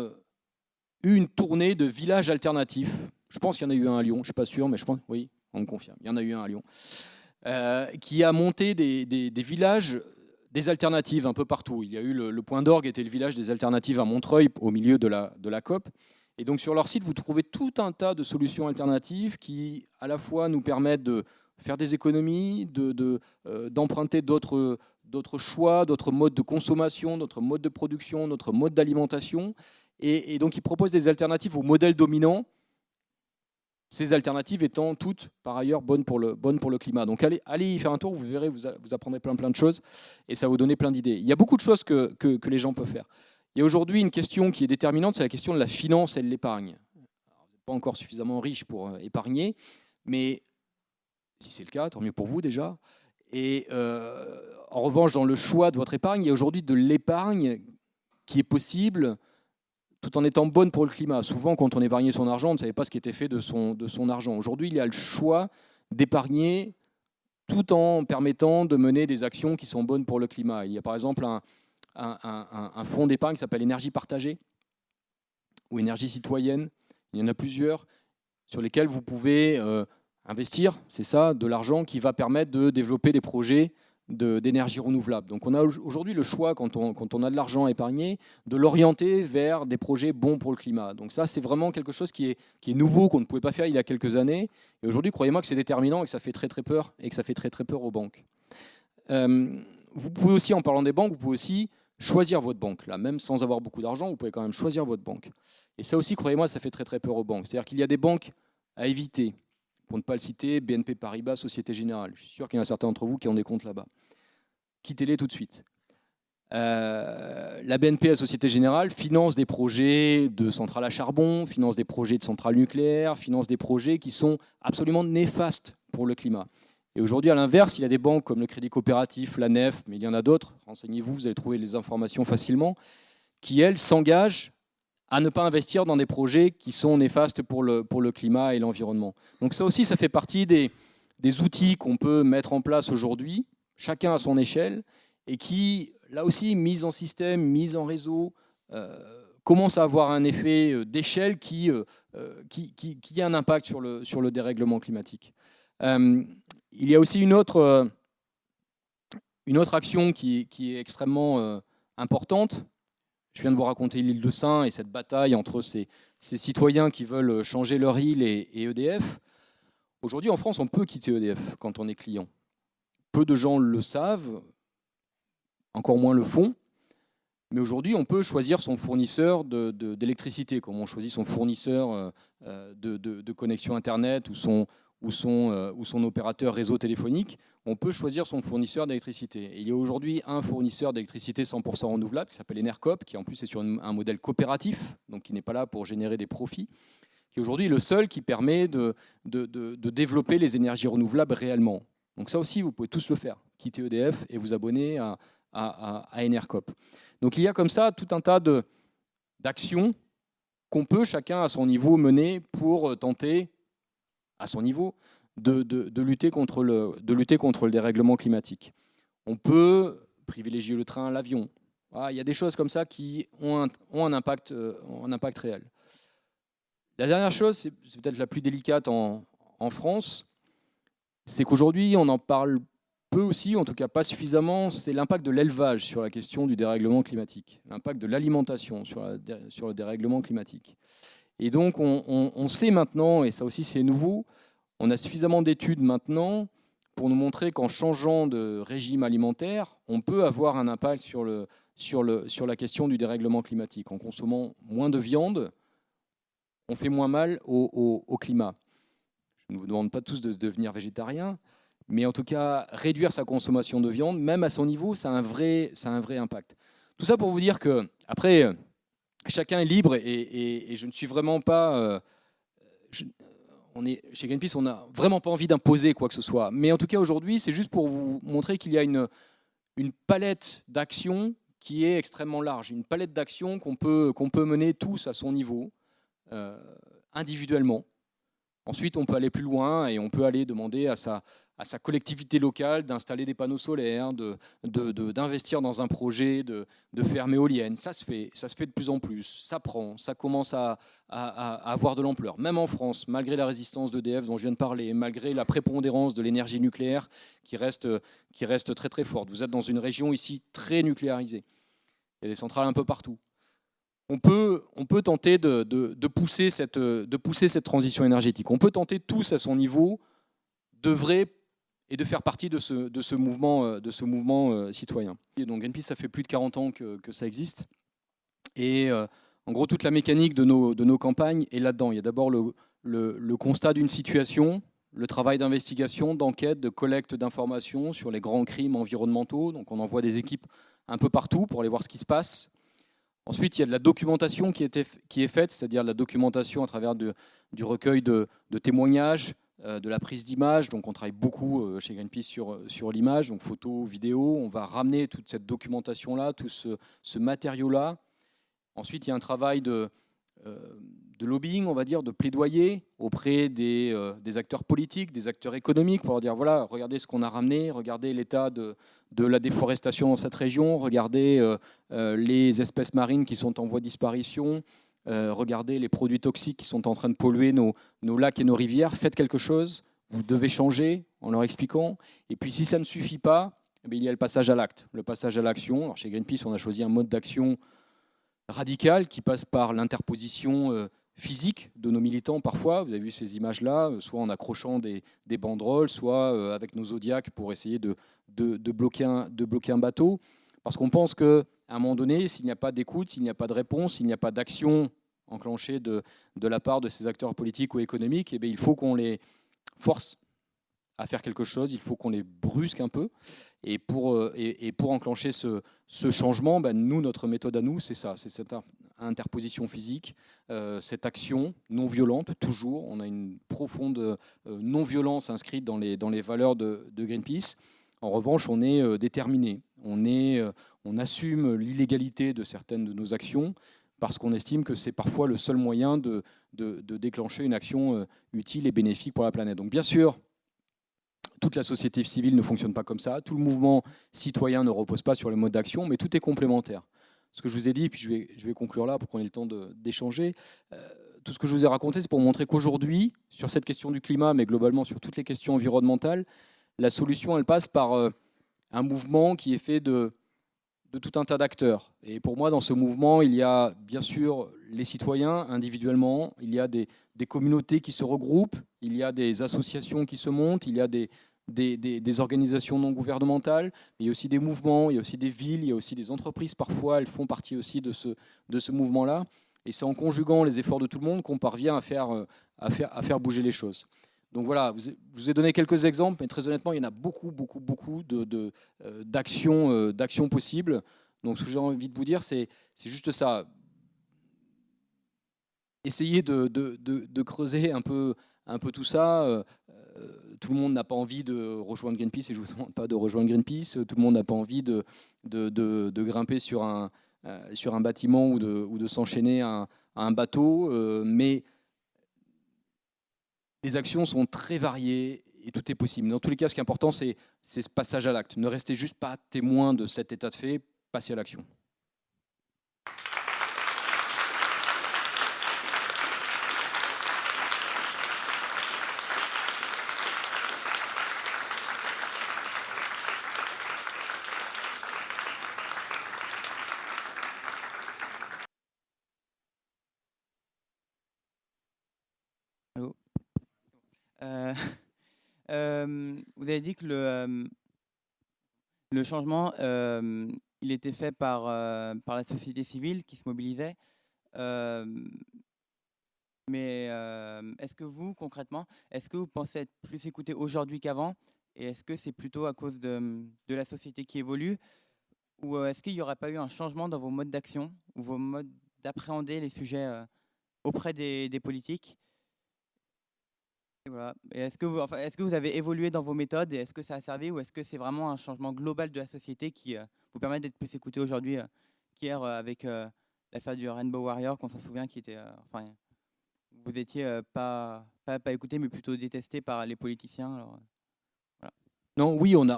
eu une tournée de villages alternatifs. Je pense qu'il y en a eu un à Lyon, je ne suis pas sûr, mais je pense, oui, on me confirme, il y en a eu un à Lyon, qui a monté des villages, des alternatives un peu partout. Il y a eu le point d'orgue était le village des alternatives à Montreuil, au milieu de la COP. Et donc sur leur site, vous trouvez tout un tas de solutions alternatives qui, à la fois, nous permettent de faire des économies, d'emprunter d'autres choix, d'autres modes de consommation, d'autres modes de production, d'autres modes d'alimentation. Et donc ils proposent des alternatives au modèle dominant, ces alternatives étant toutes, par ailleurs, bonnes pour le climat. Donc allez y faire un tour, vous verrez, vous apprendrez plein de choses et ça va vous donner plein d'idées. Il y a beaucoup de choses que les gens peuvent faire. Il y a aujourd'hui une question qui est déterminante, c'est la question de la finance et de l'épargne. Vous n'êtes pas encore suffisamment riche pour épargner, mais si c'est le cas, tant mieux pour vous déjà. Et en revanche, dans le choix de votre épargne, il y a aujourd'hui de l'épargne qui est possible tout en étant bonne pour le climat. Souvent, quand on épargnait son argent, on ne savait pas ce qui était fait de son argent. Aujourd'hui, il y a le choix d'épargner tout en permettant de mener des actions qui sont bonnes pour le climat. Il y a par exemple un fonds d'épargne qui s'appelle Énergie partagée ou Énergie citoyenne. Il y en a plusieurs sur lesquels vous pouvez investir, c'est ça, de l'argent qui va permettre de développer des projets d'énergie renouvelable. Donc on a aujourd'hui le choix, quand on a de l'argent épargné, de l'orienter vers des projets bons pour le climat. Donc ça, c'est vraiment quelque chose qui est nouveau, qu'on ne pouvait pas faire il y a quelques années. Et aujourd'hui, croyez-moi que c'est déterminant et que ça fait très très peur, et que ça fait très très peur aux banques. Vous pouvez aussi, en parlant des banques, vous pouvez aussi choisir votre banque. Là, même sans avoir beaucoup d'argent, vous pouvez quand même choisir votre banque. Et ça aussi, croyez-moi, ça fait très très peur aux banques. C'est-à-dire qu'il y a des banques à éviter. Pour ne pas le citer, BNP Paribas, Société Générale. Je suis sûr qu'il y en a certains d'entre vous qui ont des comptes là-bas. Quittez-les tout de suite. La BNP, la Société Générale, finance des projets de centrales à charbon, finance des projets de centrales nucléaires, finance des projets qui sont absolument néfastes pour le climat. Et aujourd'hui, à l'inverse, il y a des banques comme le Crédit Coopératif, la Nef, mais il y en a d'autres, renseignez-vous, vous allez trouver les informations facilement, qui, elles, s'engagent à ne pas investir dans des projets qui sont néfastes pour le climat et l'environnement. Donc ça aussi, ça fait partie des outils qu'on peut mettre en place aujourd'hui, chacun à son échelle, et qui, là aussi, mise en système, mise en réseau, commence à avoir un effet d'échelle qui a un impact sur le dérèglement climatique. Il y a aussi une autre action qui est extrêmement importante. Je viens de vous raconter l'île de Sein et cette bataille entre ces citoyens qui veulent changer leur île et EDF. Aujourd'hui, en France, on peut quitter EDF quand on est client. Peu de gens le savent, encore moins le font. Mais aujourd'hui, on peut choisir son fournisseur d'électricité, comme on choisit son fournisseur de connexion Internet ou son opérateur réseau téléphonique, on peut choisir son fournisseur d'électricité. Et il y a aujourd'hui un fournisseur d'électricité 100% renouvelable qui s'appelle Enercop, qui en plus est sur un modèle coopératif, donc qui n'est pas là pour générer des profits, qui est aujourd'hui le seul qui permet de développer les énergies renouvelables réellement. Donc ça aussi, vous pouvez tous le faire. Quitter EDF et vous abonner à Enercop. Donc il y a comme ça tout un tas d'actions qu'on peut chacun à son niveau mener pour tenter, à son niveau, de lutter contre le dérèglement climatique. On peut privilégier le train, l'avion. Voilà, il y a des choses comme ça qui ont un impact réel. La dernière chose, c'est peut-être la plus délicate en France, c'est qu'aujourd'hui, on en parle peu aussi, en tout cas pas suffisamment, c'est l'impact de l'élevage sur la question du dérèglement climatique, l'impact de l'alimentation sur le dérèglement climatique. Et donc, on sait maintenant, et ça aussi c'est nouveau, on a suffisamment d'études maintenant pour nous montrer qu'en changeant de régime alimentaire, on peut avoir un impact sur la question du dérèglement climatique. En consommant moins de viande, on fait moins mal au climat. Je ne vous demande pas tous de devenir végétarien, mais en tout cas, réduire sa consommation de viande, même à son niveau, ça a un vrai impact. Tout ça pour vous dire que, après, chacun est libre et je ne suis vraiment pas... chez Greenpeace, on n'a vraiment pas envie d'imposer quoi que ce soit. Mais en tout cas, aujourd'hui, c'est juste pour vous montrer qu'il y a une palette d'actions qui est extrêmement large, une palette d'actions qu'on peut mener tous à son niveau, individuellement. Ensuite, on peut aller plus loin et on peut aller demander à sa collectivité locale d'installer des panneaux solaires, d'investir dans un projet de ferme éolienne. Ça se fait de plus en plus, ça prend, ça commence à avoir de l'ampleur. Même en France, malgré la résistance d'EDF dont je viens de parler, malgré la prépondérance de l'énergie nucléaire qui reste très très forte. Vous êtes dans une région ici très nucléarisée. Il y a des centrales un peu partout. On peut tenter de pousser cette transition énergétique. On peut tenter tous à son niveau d'œuvrer et de faire partie de ce mouvement citoyen. Et donc Greenpeace, ça fait plus de 40 ans que ça existe. Et en gros, toute la mécanique de nos campagnes est là-dedans. Il y a d'abord le constat d'une situation, le travail d'investigation, d'enquête, de collecte d'informations sur les grands crimes environnementaux. Donc on envoie des équipes un peu partout pour aller voir ce qui se passe. Ensuite, il y a de la documentation qui est faite, c'est-à-dire la documentation à travers du recueil de témoignages, de la prise d'images. Donc on travaille beaucoup chez Greenpeace sur l'image, donc photos, vidéos. On va ramener toute cette documentation-là, tout ce matériau-là. Ensuite, il y a un travail de lobbying, on va dire, de plaidoyer auprès des acteurs politiques, des acteurs économiques, pour leur dire, voilà, regardez ce qu'on a ramené, regardez l'état de la déforestation dans cette région, regardez les espèces marines qui sont en voie de disparition, regardez les produits toxiques qui sont en train de polluer nos lacs et nos rivières, faites quelque chose, vous devez changer, en leur expliquant. Et puis si ça ne suffit pas, eh bien, il y a le passage à l'acte, le passage à l'action. Alors, chez Greenpeace, on a choisi un mode d'action radical qui passe par l'interposition physique de nos militants parfois. Vous avez vu ces images-là, soit en accrochant des banderoles, soit avec nos Zodiacs pour essayer de bloquer un bateau. Parce qu'on pense qu'à un moment donné, s'il n'y a pas d'écoute, s'il n'y a pas de réponse, s'il n'y a pas d'action enclenchée de la part de ces acteurs politiques ou économiques, eh bien, il faut qu'on les force à faire quelque chose, il faut qu'on les brusque un peu. Et pour enclencher ce changement, ben, nous, notre méthode à nous, c'est ça, c'est cette interposition physique, cette action non violente, toujours. On a une profonde non-violence inscrite dans les valeurs de Greenpeace. En revanche, on est déterminé. On assume l'illégalité de certaines de nos actions parce qu'on estime que c'est parfois le seul moyen de déclencher une action utile et bénéfique pour la planète. Donc bien sûr, toute la société civile ne fonctionne pas comme ça, tout le mouvement citoyen ne repose pas sur les modes d'action, mais tout est complémentaire. Ce que je vous ai dit, puis je vais conclure là pour qu'on ait le temps d'échanger, tout ce que je vous ai raconté, c'est pour montrer qu'aujourd'hui, sur cette question du climat, mais globalement sur toutes les questions environnementales, la solution, elle passe par un mouvement qui est fait de tout un tas d'acteurs. Et pour moi, dans ce mouvement, il y a bien sûr les citoyens individuellement, il y a des communautés qui se regroupent, il y a des associations qui se montent, il y a des organisations non gouvernementales, mais il y a aussi des mouvements, il y a aussi des villes, il y a aussi des entreprises, parfois elles font partie aussi de ce mouvement-là. Et c'est en conjuguant les efforts de tout le monde qu'on parvient à faire bouger les choses. Donc voilà, je vous ai donné quelques exemples, mais très honnêtement, il y en a beaucoup d'actions possibles. Donc ce que j'ai envie de vous dire, c'est juste ça. Essayez de creuser un peu tout ça. Tout le monde n'a pas envie de rejoindre Greenpeace, et je ne vous demande pas de rejoindre Greenpeace. Tout le monde n'a pas envie de grimper sur un bâtiment ou de s'enchaîner à un bateau. Mais les actions sont très variées et tout est possible. Dans tous les cas, ce qui est important, c'est ce passage à l'acte. Ne restez juste pas témoin de cet état de fait, passez à l'action. Allô. Vous avez dit que le changement, il était fait par la société civile qui se mobilisait. Mais est-ce que vous, concrètement, est-ce que vous pensez être plus écouté aujourd'hui qu'avant? Et est-ce que c'est plutôt à cause de la société qui évolue? Ou est-ce qu'il n'y aurait pas eu un changement dans vos modes d'action ou vos modes d'appréhender les sujets auprès des politiques? Et voilà. Et est-ce que vous avez évolué dans vos méthodes et est-ce que ça a servi ou est-ce que c'est vraiment un changement global de la société qui vous permet d'être plus écouté aujourd'hui qu'hier avec l'affaire du Rainbow Warrior, qu'on s'en souvient, qui était, vous étiez pas écouté mais plutôt détesté par les politiciens. Alors, voilà. Non, oui, on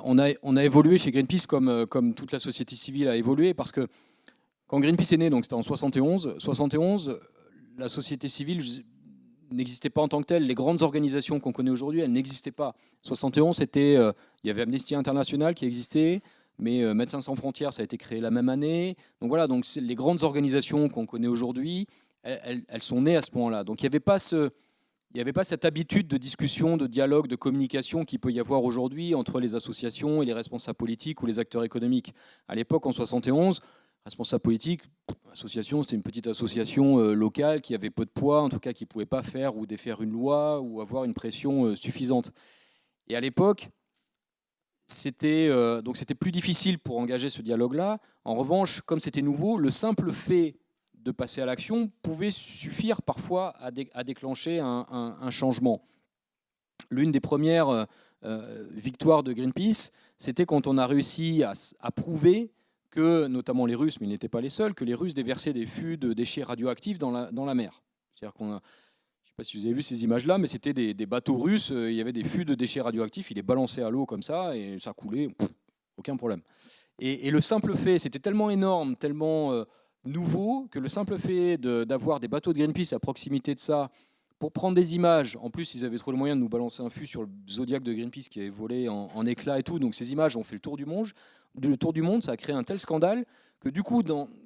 a évolué chez Greenpeace comme toute la société civile a évolué, parce que quand Greenpeace est né, donc c'était en 71, la société civile n'existait pas en tant que telle. Les grandes organisations qu'on connaît aujourd'hui, elles n'existaient pas. 71, il y avait Amnesty International qui existait, mais Médecins sans frontières, ça a été créé la même année. Donc voilà, donc les grandes organisations qu'on connaît aujourd'hui, elles sont nées à ce moment-là. Donc il n'y avait pas cette habitude de discussion, de dialogue, de communication qu'il peut y avoir aujourd'hui entre les associations et les responsables politiques ou les acteurs économiques. À l'époque, en 71, responsable politique, association, c'était une petite association locale qui avait peu de poids, en tout cas qui ne pouvait pas faire ou défaire une loi ou avoir une pression suffisante. Et à l'époque, c'était plus difficile pour engager ce dialogue-là. En revanche, comme c'était nouveau, le simple fait de passer à l'action pouvait suffire parfois à déclencher un changement. L'une des premières victoires de Greenpeace, c'était quand on a réussi à prouver que, notamment les Russes, mais ils n'étaient pas les seuls, que les Russes déversaient des fûts de déchets radioactifs dans la mer. C'est-à-dire je ne sais pas si vous avez vu ces images-là, mais c'était des bateaux russes, il y avait des fûts de déchets radioactifs, ils les balançaient à l'eau comme ça, et ça coulait, aucun problème. Et le simple fait, c'était tellement énorme, tellement nouveau, que le simple fait d'avoir des bateaux de Greenpeace à proximité de ça, pour prendre des images, en plus ils avaient trouvé le moyen de nous balancer un fût sur le Zodiac de Greenpeace qui avait volé en éclats et tout, donc ces images ont fait le tour du monde, ça a créé un tel scandale que du coup,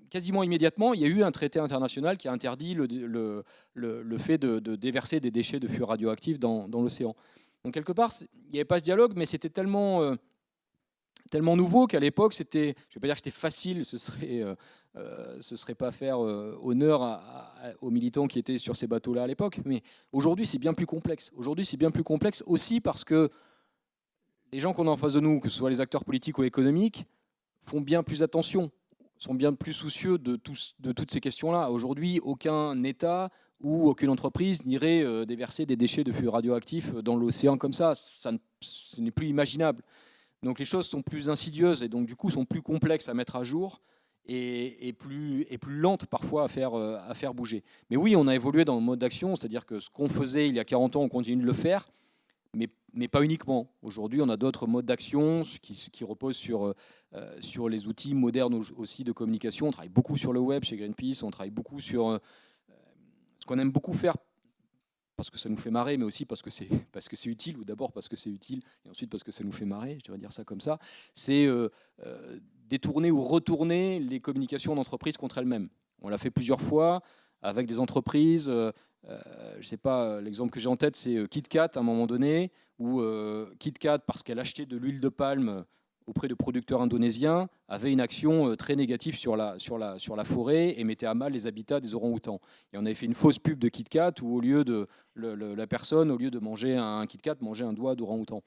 quasiment immédiatement, il y a eu un traité international qui a interdit le fait de déverser des déchets de fûts radioactifs dans l'océan. Donc quelque part, il n'y avait pas ce dialogue, mais c'était tellement nouveau qu'à l'époque, je ne vais pas dire que c'était facile, ce serait pas faire honneur aux militants qui étaient sur ces bateaux-là à l'époque, mais aujourd'hui c'est bien plus complexe. Aujourd'hui c'est bien plus complexe aussi parce que les gens qu'on a en face de nous, que ce soit les acteurs politiques ou économiques, font bien plus attention, sont bien plus soucieux de toutes ces questions-là. Aujourd'hui, aucun État ou aucune entreprise n'irait déverser des déchets de fûts radioactifs dans l'océan comme ça. Ce n'est plus imaginable. Donc les choses sont plus insidieuses et donc du coup sont plus complexes à mettre à jour et plus lentes parfois à faire bouger. Mais oui, on a évolué dans le mode d'action, c'est-à-dire que ce qu'on faisait il y a 40 ans, on continue de le faire, mais pas uniquement. Aujourd'hui, on a d'autres modes d'action qui reposent sur les outils modernes aussi de communication. On travaille beaucoup sur le web chez Greenpeace, on travaille beaucoup sur ce qu'on aime beaucoup faire, parce que ça nous fait marrer, mais aussi parce que c'est utile, ou d'abord parce que c'est utile, et ensuite parce que ça nous fait marrer, je devrais dire ça comme ça, c'est détourner ou retourner les communications d'entreprises contre elles-mêmes. On l'a fait plusieurs fois avec des entreprises, je ne sais pas, l'exemple que j'ai en tête, c'est KitKat à un moment donné, où KitKat, parce qu'elle achetait de l'huile de palme auprès de producteurs indonésiens avait une action très négative sur la forêt et mettait à mal les habitats des orang-outans. Et on avait fait une fausse pub de Kit Kat où au lieu de la personne, au lieu de manger un Kit Kat, mangeait un doigt d'orang-outan.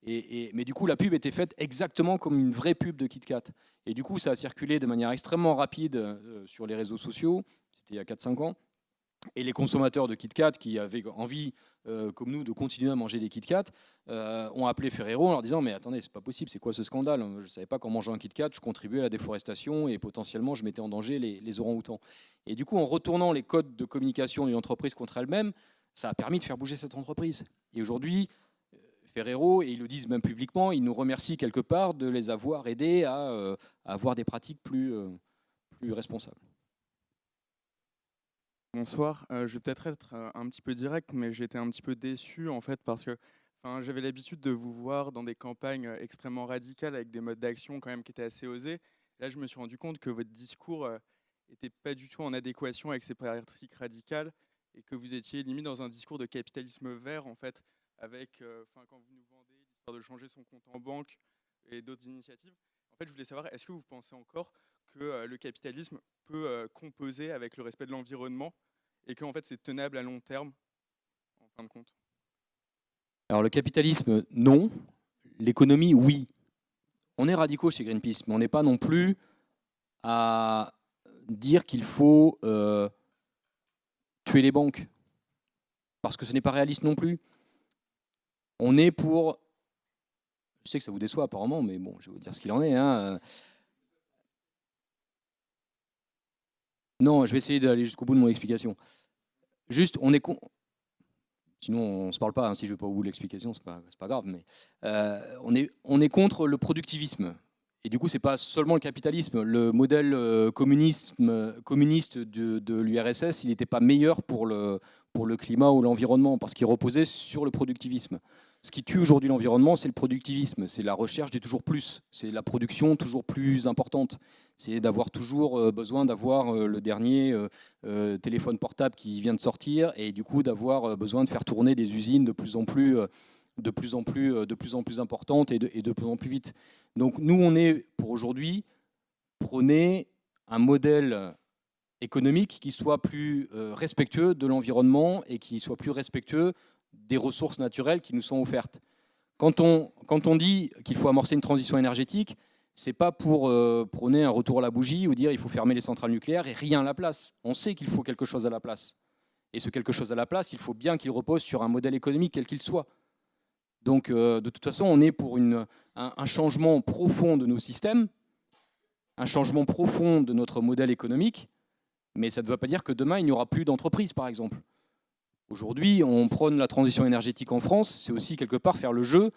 Mais du coup, la pub était faite exactement comme une vraie pub de Kit Kat. Et du coup, ça a circulé de manière extrêmement rapide sur les réseaux sociaux. C'était il y a 4-5 ans. Et les consommateurs de Kit Kat qui avaient envie, comme nous, de continuer à manger des Kit Kat, ont appelé Ferrero en leur disant « Mais attendez, c'est pas possible, c'est quoi ce scandale? Je ne savais pas qu'en mangeant un Kit Kat, je contribuais à la déforestation et potentiellement, je mettais en danger les orang-outans. » Et du coup, en retournant les codes de communication d'une entreprise contre elle-même, ça a permis de faire bouger cette entreprise. Et aujourd'hui, Ferrero, et ils le disent même publiquement, ils nous remercient quelque part de les avoir aidés à avoir des pratiques plus responsables. Bonsoir, je vais peut-être être un petit peu direct, mais j'étais un petit peu déçu en fait parce que j'avais l'habitude de vous voir dans des campagnes extrêmement radicales avec des modes d'action quand même qui étaient assez osés. Là, je me suis rendu compte que votre discours n'était pas du tout en adéquation avec ces pratiques radicales et que vous étiez limite dans un discours de capitalisme vert en fait, avec quand vous nous vendez l'histoire de changer son compte en banque et d'autres initiatives. En fait, je voulais savoir, est-ce que vous pensez encore que le capitalisme peut composer avec le respect de l'environnement et que en fait, c'est tenable à long terme, en fin de compte? Alors le capitalisme, non. L'économie, oui. On est radicaux chez Greenpeace, mais on n'est pas non plus à dire qu'il faut tuer les banques, parce que ce n'est pas réaliste non plus. On est pour... Je sais que ça vous déçoit apparemment, mais bon, je vais vous dire ce qu'il en est. Non, je vais essayer d'aller jusqu'au bout de mon explication. Juste, on est... Sinon, on ne se parle pas, hein, si je ne vais pas au bout de l'explication, ce n'est pas grave, mais on est contre le productivisme. Et du coup, ce n'est pas seulement le capitalisme. Le modèle communiste de l'URSS, il n'était pas meilleur pour le climat ou l'environnement, parce qu'il reposait sur le productivisme. Ce qui tue aujourd'hui l'environnement, c'est le productivisme, c'est la recherche du toujours plus, c'est la production toujours plus importante, c'est d'avoir toujours besoin d'avoir le dernier téléphone portable qui vient de sortir et du coup d'avoir besoin de faire tourner des usines de plus en plus importantes et de plus en plus vite. Donc nous, on est pour aujourd'hui prôner un modèle économique qui soit plus respectueux de l'environnement et qui soit plus respectueux des ressources naturelles qui nous sont offertes. Quand on dit qu'il faut amorcer une transition énergétique, ce n'est pas pour prôner un retour à la bougie ou dire il faut fermer les centrales nucléaires et rien à la place. On sait qu'il faut quelque chose à la place. Et ce quelque chose à la place, il faut bien qu'il repose sur un modèle économique quel qu'il soit. Donc de toute façon, on est pour un changement profond de nos systèmes, un changement profond de notre modèle économique, mais ça ne veut pas dire que demain, il n'y aura plus d'entreprises, par exemple. Aujourd'hui, on prône la transition énergétique en France, c'est aussi quelque part faire le jeu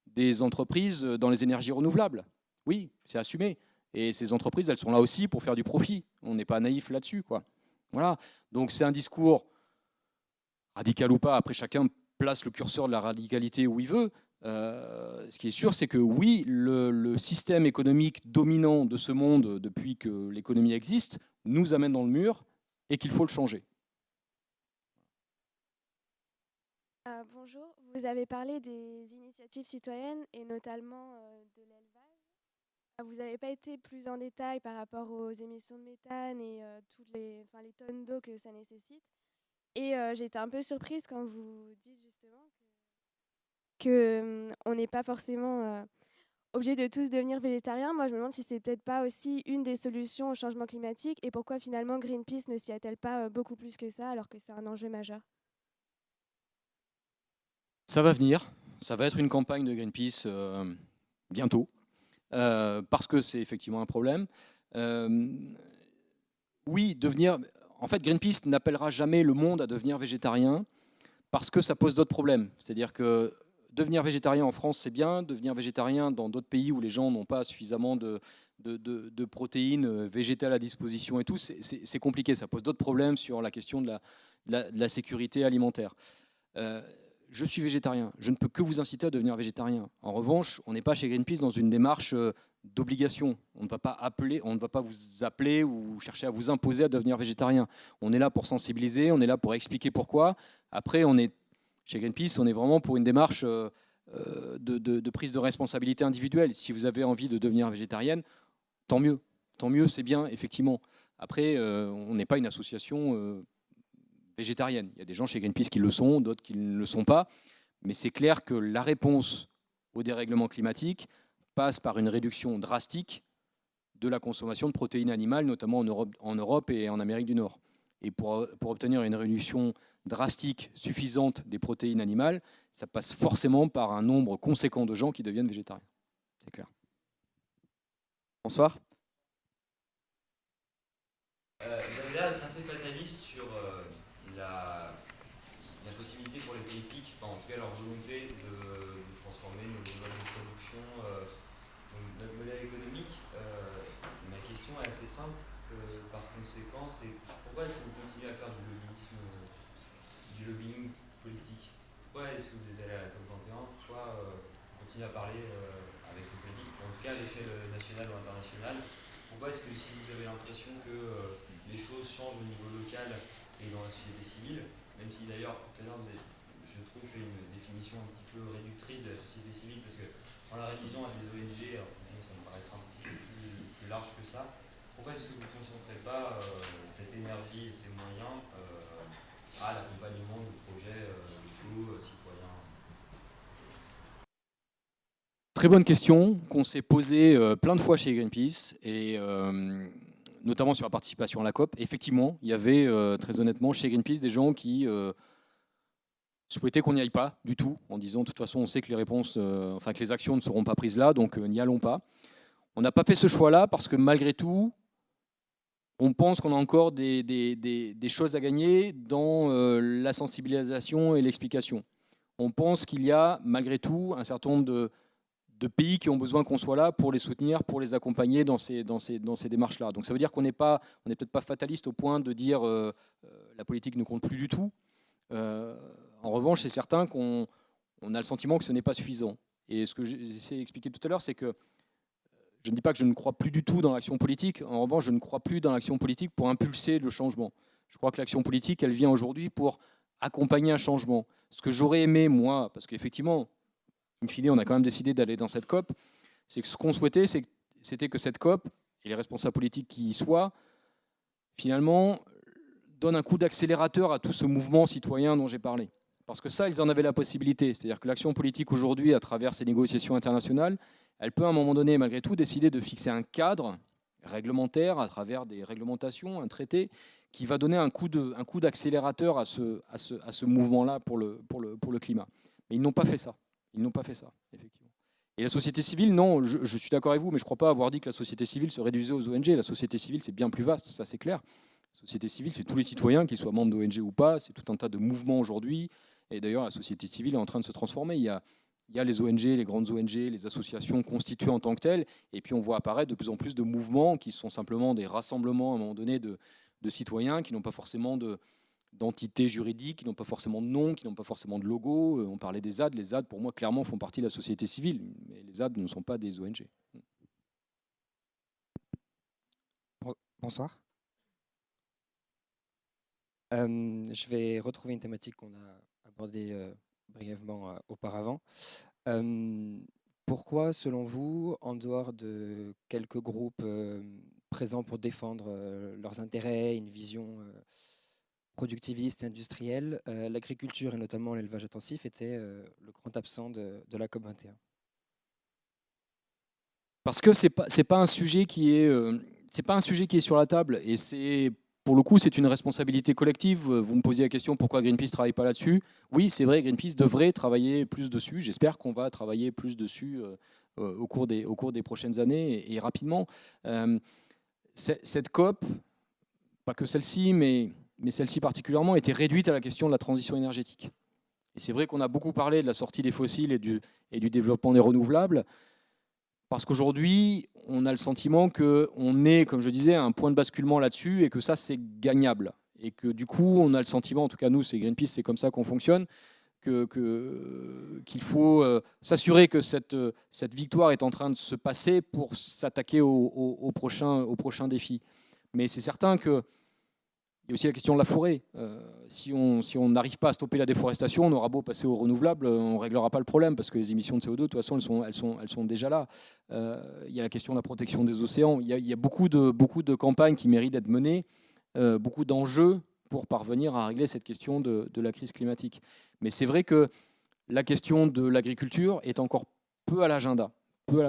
des entreprises dans les énergies renouvelables. Oui, c'est assumé. Et ces entreprises, elles sont là aussi pour faire du profit. On n'est pas naïf là-dessus, quoi. Voilà. Donc c'est un discours radical ou pas. Après, chacun place le curseur de la radicalité où il veut. Ce qui est sûr, c'est que oui, le système économique dominant de ce monde depuis que l'économie existe nous amène dans le mur et qu'il faut le changer. Bonjour, vous avez parlé des initiatives citoyennes et notamment de l'élevage. Vous n'avez pas été plus en détail par rapport aux émissions de méthane et toutes les tonnes d'eau que ça nécessite. Et j'ai été un peu surprise quand vous dites justement qu'on n'est pas forcément obligé de tous devenir végétariens. Moi, je me demande si c'est peut-être pas aussi une des solutions au changement climatique et pourquoi finalement Greenpeace ne s'y attelle pas beaucoup plus que ça alors que c'est un enjeu majeur. Ça va venir, ça va être une campagne de Greenpeace bientôt, parce que c'est effectivement un problème. Oui, en fait, Greenpeace n'appellera jamais le monde à devenir végétarien, parce que ça pose d'autres problèmes. C'est-à-dire que devenir végétarien en France, c'est bien, devenir végétarien dans d'autres pays où les gens n'ont pas suffisamment de protéines végétales à disposition et tout, c'est compliqué, ça pose d'autres problèmes sur la question de la sécurité alimentaire. Je suis végétarien, je ne peux que vous inciter à devenir végétarien. En revanche, on n'est pas chez Greenpeace dans une démarche d'obligation. On ne va pas vous appeler ou chercher à vous imposer à devenir végétarien. On est là pour sensibiliser, on est là pour expliquer pourquoi. Après, chez Greenpeace, on est vraiment pour une démarche de prise de responsabilité individuelle. Si vous avez envie de devenir végétarienne, tant mieux. Tant mieux, c'est bien, effectivement. Après, on n'est pas une association végétarienne. Il y a des gens chez Greenpeace qui le sont, d'autres qui ne le sont pas. Mais c'est clair que la réponse au dérèglement climatique passe par une réduction drastique de la consommation de protéines animales, notamment en Europe et en Amérique du Nord. Et pour obtenir une réduction drastique, suffisante des protéines animales, ça passe forcément par un nombre conséquent de gens qui deviennent végétariens. C'est clair. Bonsoir. Vous avez l'air d'être assez fataliste sur la possibilité pour les politiques, enfin en tout cas leur volonté de transformer nos modes de production, notre modèle économique. Ma question est assez simple par conséquent, c'est pourquoi est-ce que vous continuez à faire du lobbyisme, du lobbying politique? Pourquoi est-ce que vous êtes allé à la COP21? Pourquoi vous continuez à parler avec les politiques, en tout cas à l'échelle nationale ou internationale? Pourquoi est-ce que si vous avez l'impression que les choses changent au niveau local et dans la société civile, même si d'ailleurs tout à l'heure vous avez, je trouve, fait une définition un petit peu réductrice de la société civile, parce que en la réduisant à des ONG, alors, ça me paraîtra un petit peu plus large que ça, pourquoi est-ce que vous ne concentrez pas cette énergie et ces moyens à l'accompagnement de projets locaux, citoyens? Très bonne question qu'on s'est posée plein de fois chez Greenpeace, et notamment sur la participation à la COP. Effectivement, il y avait très honnêtement chez Greenpeace des gens qui souhaitaient qu'on n'y aille pas du tout, en disant de toute façon on sait que les réponses, que les actions ne seront pas prises là, donc n'y allons pas. On n'a pas fait ce choix-là parce que malgré tout, on pense qu'on a encore des choses à gagner dans la sensibilisation et l'explication. On pense qu'il y a malgré tout un certain nombre de pays qui ont besoin qu'on soit là pour les soutenir, pour les accompagner dans ces démarches-là. Donc ça veut dire qu'on n'est peut-être pas fataliste au point de dire la politique ne compte plus du tout. En revanche, c'est certain qu'on a le sentiment que ce n'est pas suffisant. Et ce que j'ai essayé d'expliquer tout à l'heure, c'est que je ne dis pas que je ne crois plus du tout dans l'action politique. En revanche, je ne crois plus dans l'action politique pour impulser le changement. Je crois que l'action politique, elle vient aujourd'hui pour accompagner un changement. Ce que j'aurais aimé, moi, parce qu'effectivement, in fine, on a quand même décidé d'aller dans cette COP, c'est que ce qu'on souhaitait, c'était que cette COP, et les responsables politiques qui y soient, finalement, donnent un coup d'accélérateur à tout ce mouvement citoyen dont j'ai parlé. Parce que ça, ils en avaient la possibilité. C'est-à-dire que l'action politique aujourd'hui, à travers ces négociations internationales, elle peut à un moment donné, malgré tout, décider de fixer un cadre réglementaire à travers des réglementations, un traité, qui va donner un coup d'accélérateur à ce mouvement-là pour le climat. Mais ils n'ont pas fait ça. Ils n'ont pas fait ça, effectivement. Et la société civile, non, je suis d'accord avec vous, mais je ne crois pas avoir dit que la société civile se réduisait aux ONG. La société civile, c'est bien plus vaste, ça c'est clair. La société civile, c'est tous les citoyens, qu'ils soient membres d'ONG ou pas, c'est tout un tas de mouvements aujourd'hui. Et d'ailleurs, la société civile est en train de se transformer. Il y a les ONG, les grandes ONG, les associations constituées en tant que telles. Et puis on voit apparaître de plus en plus de mouvements qui sont simplement des rassemblements à un moment donné de citoyens qui n'ont pas forcément d'entité juridique, qui n'ont pas forcément de nom, qui n'ont pas forcément de logo. On parlait des ZAD. Les ZAD, pour moi, clairement, font partie de la société civile. Mais les ZAD ne sont pas des ONG. Bonsoir. Je vais retrouver une thématique qu'on a abordée brièvement auparavant. Pourquoi, selon vous, en dehors de quelques groupes présents pour défendre leurs intérêts, une vision productiviste et industrielle, l'agriculture et notamment l'élevage intensif était le grand absent de la COP21? Parce que c'est pas un sujet qui est sur la table, et pour le coup, c'est une responsabilité collective. Vous me posiez la question pourquoi Greenpeace ne travaille pas là-dessus. Oui, c'est vrai, Greenpeace devrait travailler plus dessus. J'espère qu'on va travailler plus dessus au cours des prochaines années et rapidement. Cette COP, pas que celle-ci, mais celle-ci particulièrement, était réduite à la question de la transition énergétique. Et c'est vrai qu'on a beaucoup parlé de la sortie des fossiles et du développement des renouvelables, parce qu'aujourd'hui, on a le sentiment qu'on est, comme je disais, à un point de basculement là-dessus et que ça, c'est gagnable. Et que du coup, on a le sentiment, en tout cas nous, c'est Greenpeace, c'est comme ça qu'on fonctionne, qu'il faut s'assurer que cette victoire est en train de se passer pour s'attaquer au prochain défi. Mais c'est certain qu'il y a aussi la question de la forêt. Si on n'arrive pas à stopper la déforestation, on aura beau passer aux renouvelables, on ne réglera pas le problème parce que les émissions de CO2, de toute façon, elles sont déjà là. Il y a la question de la protection des océans. Il y a beaucoup de campagnes qui méritent d'être menées, beaucoup d'enjeux pour parvenir à régler cette question de la crise climatique. Mais c'est vrai que la question de l'agriculture est encore peu à l'agenda. Pour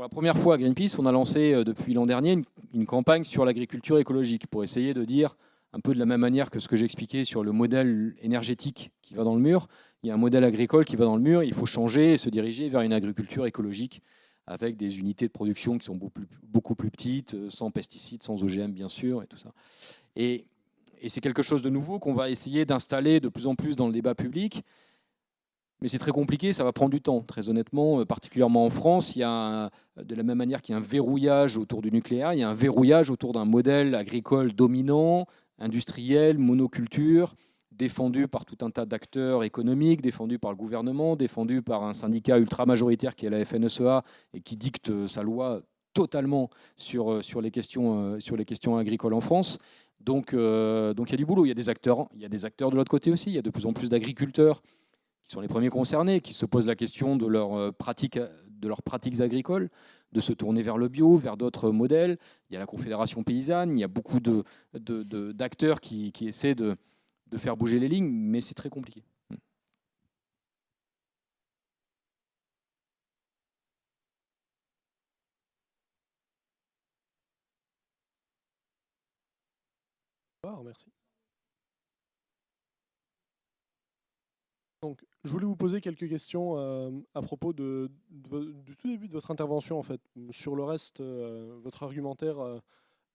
la première fois à Greenpeace, on a lancé depuis l'an dernier une campagne sur l'agriculture écologique pour essayer de dire, un peu de la même manière que ce que j'ai expliqué sur le modèle énergétique qui va dans le mur, il y a un modèle agricole qui va dans le mur, il faut changer et se diriger vers une agriculture écologique avec des unités de production qui sont beaucoup plus petites, sans pesticides, sans OGM bien sûr, et tout ça. Et c'est quelque chose de nouveau qu'on va essayer d'installer de plus en plus dans le débat public. Mais c'est très compliqué, ça va prendre du temps, très honnêtement, particulièrement en France. Il y a de la même manière qu'il y a un verrouillage autour du nucléaire, il y a un verrouillage autour d'un modèle agricole dominant, industriel, monoculture, défendu par tout un tas d'acteurs économiques, défendu par le gouvernement, défendu par un syndicat ultra-majoritaire qui est la FNSEA et qui dicte sa loi totalement sur les questions agricoles en France. Donc il y a du boulot, il y a des acteurs de l'autre côté aussi, il y a de plus en plus d'agriculteurs qui sont les premiers concernés, qui se posent la question de leurs pratiques agricoles, de se tourner vers le bio, vers d'autres modèles. Il y a la Confédération paysanne, il y a beaucoup d'acteurs qui essaient de faire bouger les lignes, mais c'est très compliqué. Merci. Donc, je voulais vous poser quelques questions à propos du tout début de votre intervention, en fait. Sur le reste, votre argumentaire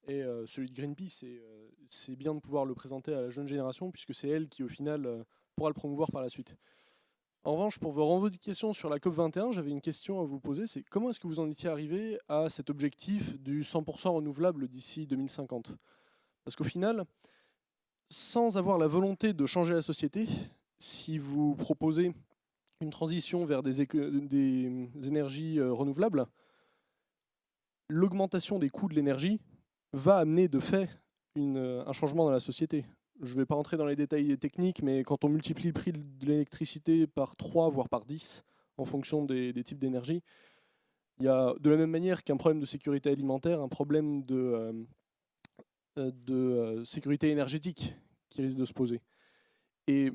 est celui de Greenpeace, et c'est bien de pouvoir le présenter à la jeune génération, puisque c'est elle qui, au final, pourra le promouvoir par la suite. En revanche, pour vous renvoyer une question sur la COP21, j'avais une question à vous poser, c'est comment est-ce que vous en étiez arrivé à cet objectif du 100% renouvelable d'ici 2050 ? Parce qu'au final, sans avoir la volonté de changer la société, si vous proposez une transition vers des énergies renouvelables, l'augmentation des coûts de l'énergie va amener de fait un changement dans la société. Je ne vais pas rentrer dans les détails techniques, mais quand on multiplie le prix de l'électricité par 3, voire par 10, en fonction des types d'énergie, il y a de la même manière qu'un problème de sécurité alimentaire, un problème de sécurité énergétique qui risque de se poser. Et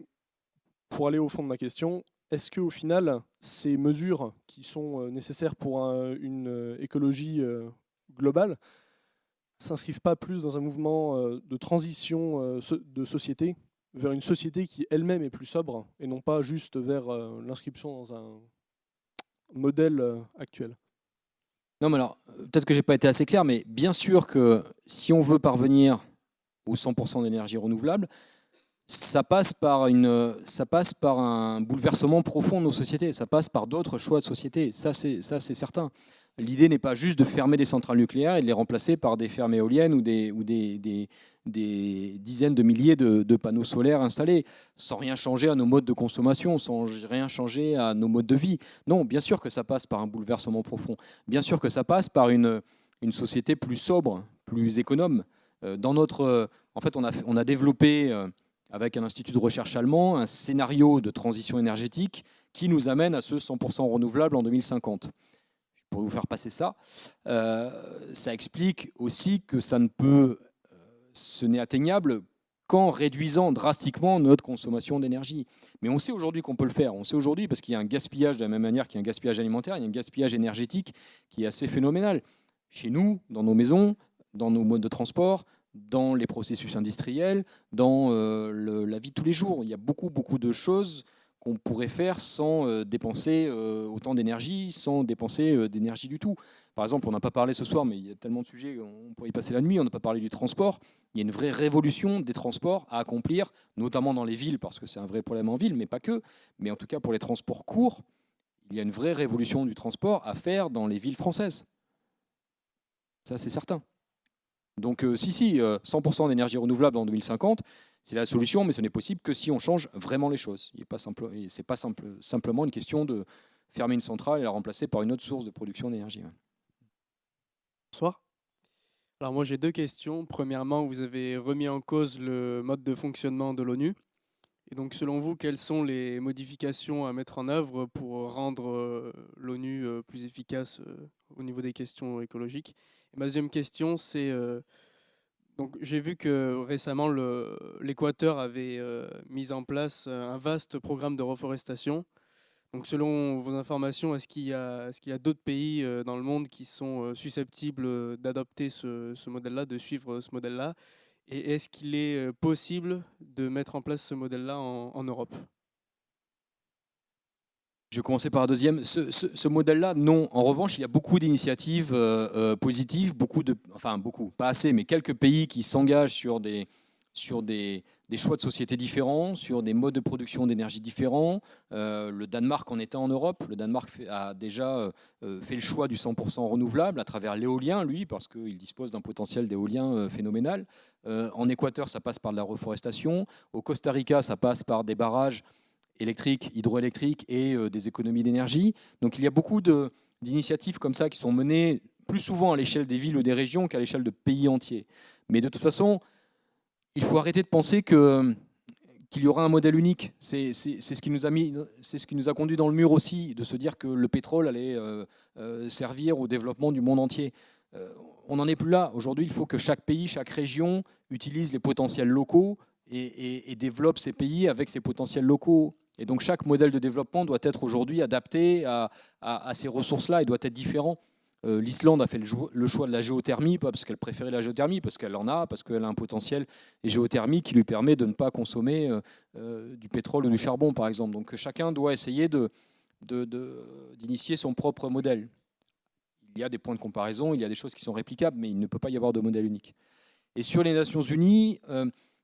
pour aller au fond de ma question, est-ce qu'au final, ces mesures qui sont nécessaires pour une écologie globale ne s'inscrivent pas plus dans un mouvement de transition de société vers une société qui elle-même est plus sobre et non pas juste vers l'inscription dans un modèle actuel ? Non, mais alors, peut-être que je n'ai pas été assez clair, mais bien sûr que si on veut parvenir aux 100% d'énergie renouvelable, ça passe par un bouleversement profond de nos sociétés, ça passe par d'autres choix de société, ça c'est certain. L'idée n'est pas juste de fermer des centrales nucléaires et de les remplacer par des fermes éoliennes ou des dizaines de milliers de panneaux solaires installés, sans rien changer à nos modes de consommation, sans rien changer à nos modes de vie. Non, bien sûr que ça passe par un bouleversement profond. Bien sûr que ça passe par une société plus sobre, plus économe. En fait, on a développé, avec un institut de recherche allemand, un scénario de transition énergétique qui nous amène à ce 100% renouvelable en 2050. Pour vous faire passer ça, ça explique aussi que ce n'est atteignable qu'en réduisant drastiquement notre consommation d'énergie. Mais on sait aujourd'hui qu'on peut le faire. On sait aujourd'hui parce qu'il y a un gaspillage, de la même manière qu'il y a un gaspillage alimentaire, il y a un gaspillage énergétique qui est assez phénoménal. Chez nous, dans nos maisons, dans nos modes de transport, dans les processus industriels, dans la vie de tous les jours. Il y a beaucoup de choses qu'on pourrait faire sans dépenser autant d'énergie, sans dépenser d'énergie du tout. Par exemple, on n'a pas parlé ce soir, mais il y a tellement de sujets, on pourrait y passer la nuit, on n'a pas parlé du transport. Il y a une vraie révolution des transports à accomplir, notamment dans les villes, parce que c'est un vrai problème en ville, mais pas que. Mais en tout cas, pour les transports courts, il y a une vraie révolution du transport à faire dans les villes françaises. Ça, c'est certain. Donc 100% d'énergie renouvelable en 2050, c'est la solution, mais ce n'est possible que si on change vraiment les choses. Ce n'est pas simplement une question de fermer une centrale et la remplacer par une autre source de production d'énergie. Bonsoir. Alors moi j'ai deux questions. Premièrement, vous avez remis en cause le mode de fonctionnement de l'ONU. Et donc selon vous, quelles sont les modifications à mettre en œuvre pour rendre l'ONU plus efficace au niveau des questions écologiques? Et ma deuxième question, c'est donc j'ai vu que récemment l'Équateur avait mis en place un vaste programme de reforestation. Donc selon vos informations, est-ce qu'il y a d'autres pays dans le monde qui sont susceptibles d'adopter ce modèle-là, de suivre ce modèle-là? Et est-ce qu'il est possible de mettre en place ce modèle-là en Europe? Je vais commencer par la deuxième. Ce modèle-là, non. En revanche, il y a beaucoup d'initiatives positives, beaucoup, pas assez, mais quelques pays qui s'engagent sur des choix de société différents, sur des modes de production d'énergie différents. Le Danemark en était en Europe. Le Danemark a déjà fait le choix du 100% renouvelable à travers l'éolien, lui, parce qu'il dispose d'un potentiel d'éolien phénoménal. En Équateur, ça passe par de la reforestation. Au Costa Rica, ça passe par des barrages électriques, hydroélectriques et des économies d'énergie. Donc il y a beaucoup d'initiatives comme ça qui sont menées plus souvent à l'échelle des villes ou des régions qu'à l'échelle de pays entiers. Mais de toute façon, il faut arrêter de penser qu'il y aura un modèle unique. C'est ce qui nous a conduit dans le mur aussi, de se dire que le pétrole allait servir au développement du monde entier. On n'en est plus là. Aujourd'hui, il faut que chaque pays, chaque région utilise les potentiels locaux et développe ces pays avec ses potentiels locaux. Et donc chaque modèle de développement doit être aujourd'hui adapté à ces ressources-là et doit être différent. L'Islande a fait le choix de la géothermie, pas parce qu'elle préférait la géothermie, parce qu'elle en a, parce qu'elle a un potentiel géothermique qui lui permet de ne pas consommer du pétrole ou du charbon, par exemple. Donc chacun doit essayer d'initier son propre modèle. Il y a des points de comparaison, il y a des choses qui sont réplicables, mais il ne peut pas y avoir de modèle unique. Et sur les Nations Unies,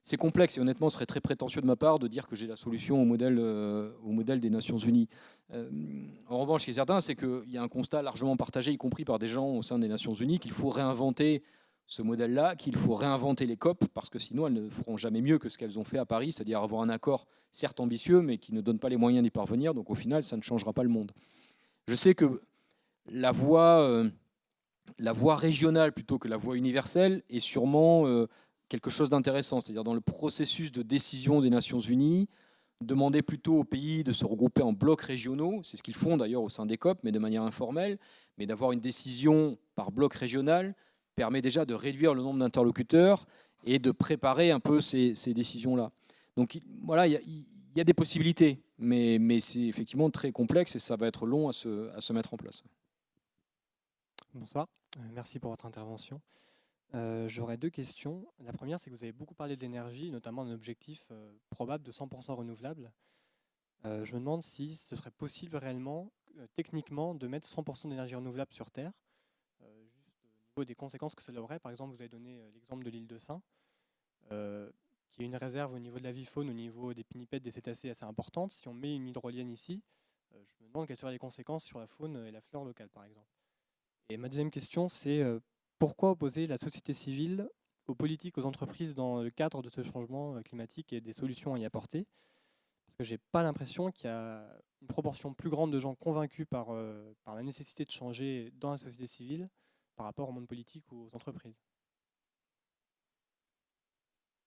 c'est complexe et honnêtement, ce serait très prétentieux de ma part de dire que j'ai la solution au modèle des Nations Unies. En revanche, ce qui est certain, c'est qu'il y a un constat largement partagé, y compris par des gens au sein des Nations Unies, qu'il faut réinventer ce modèle-là, qu'il faut réinventer les COP, parce que sinon elles ne feront jamais mieux que ce qu'elles ont fait à Paris, c'est-à-dire avoir un accord certes ambitieux, mais qui ne donne pas les moyens d'y parvenir. Donc au final, ça ne changera pas le monde. Je sais que la voie régionale plutôt que la voie universelle est sûrement quelque chose d'intéressant, c'est-à-dire dans le processus de décision des Nations Unies, demander plutôt aux pays de se regrouper en blocs régionaux, c'est ce qu'ils font d'ailleurs au sein des COP, mais de manière informelle, mais d'avoir une décision par bloc régional permet déjà de réduire le nombre d'interlocuteurs et de préparer un peu ces décisions-là. Donc voilà, il y a des possibilités, mais c'est effectivement très complexe et ça va être long à se mettre en place. Bonsoir, merci pour votre intervention. J'aurais deux questions. La première, c'est que vous avez beaucoup parlé de l'énergie, notamment d'un objectif probable de 100% renouvelable. Je me demande si ce serait possible réellement, techniquement, de mettre 100% d'énergie renouvelable sur Terre, juste au niveau des conséquences que cela aurait. Par exemple, vous avez donné l'exemple de l'île de Sein, qui est une réserve au niveau de la vie faune, au niveau des pinnipèdes, des cétacés assez importante. Si on met une hydrolienne ici, je me demande quelles seraient les conséquences sur la faune et la flore locale, par exemple. Et ma deuxième question, c'est pourquoi opposer la société civile aux politiques, aux entreprises dans le cadre de ce changement climatique et des solutions à y apporter? Parce que je n'ai pas l'impression qu'il y a une proportion plus grande de gens convaincus par la nécessité de changer dans la société civile par rapport au monde politique ou aux entreprises.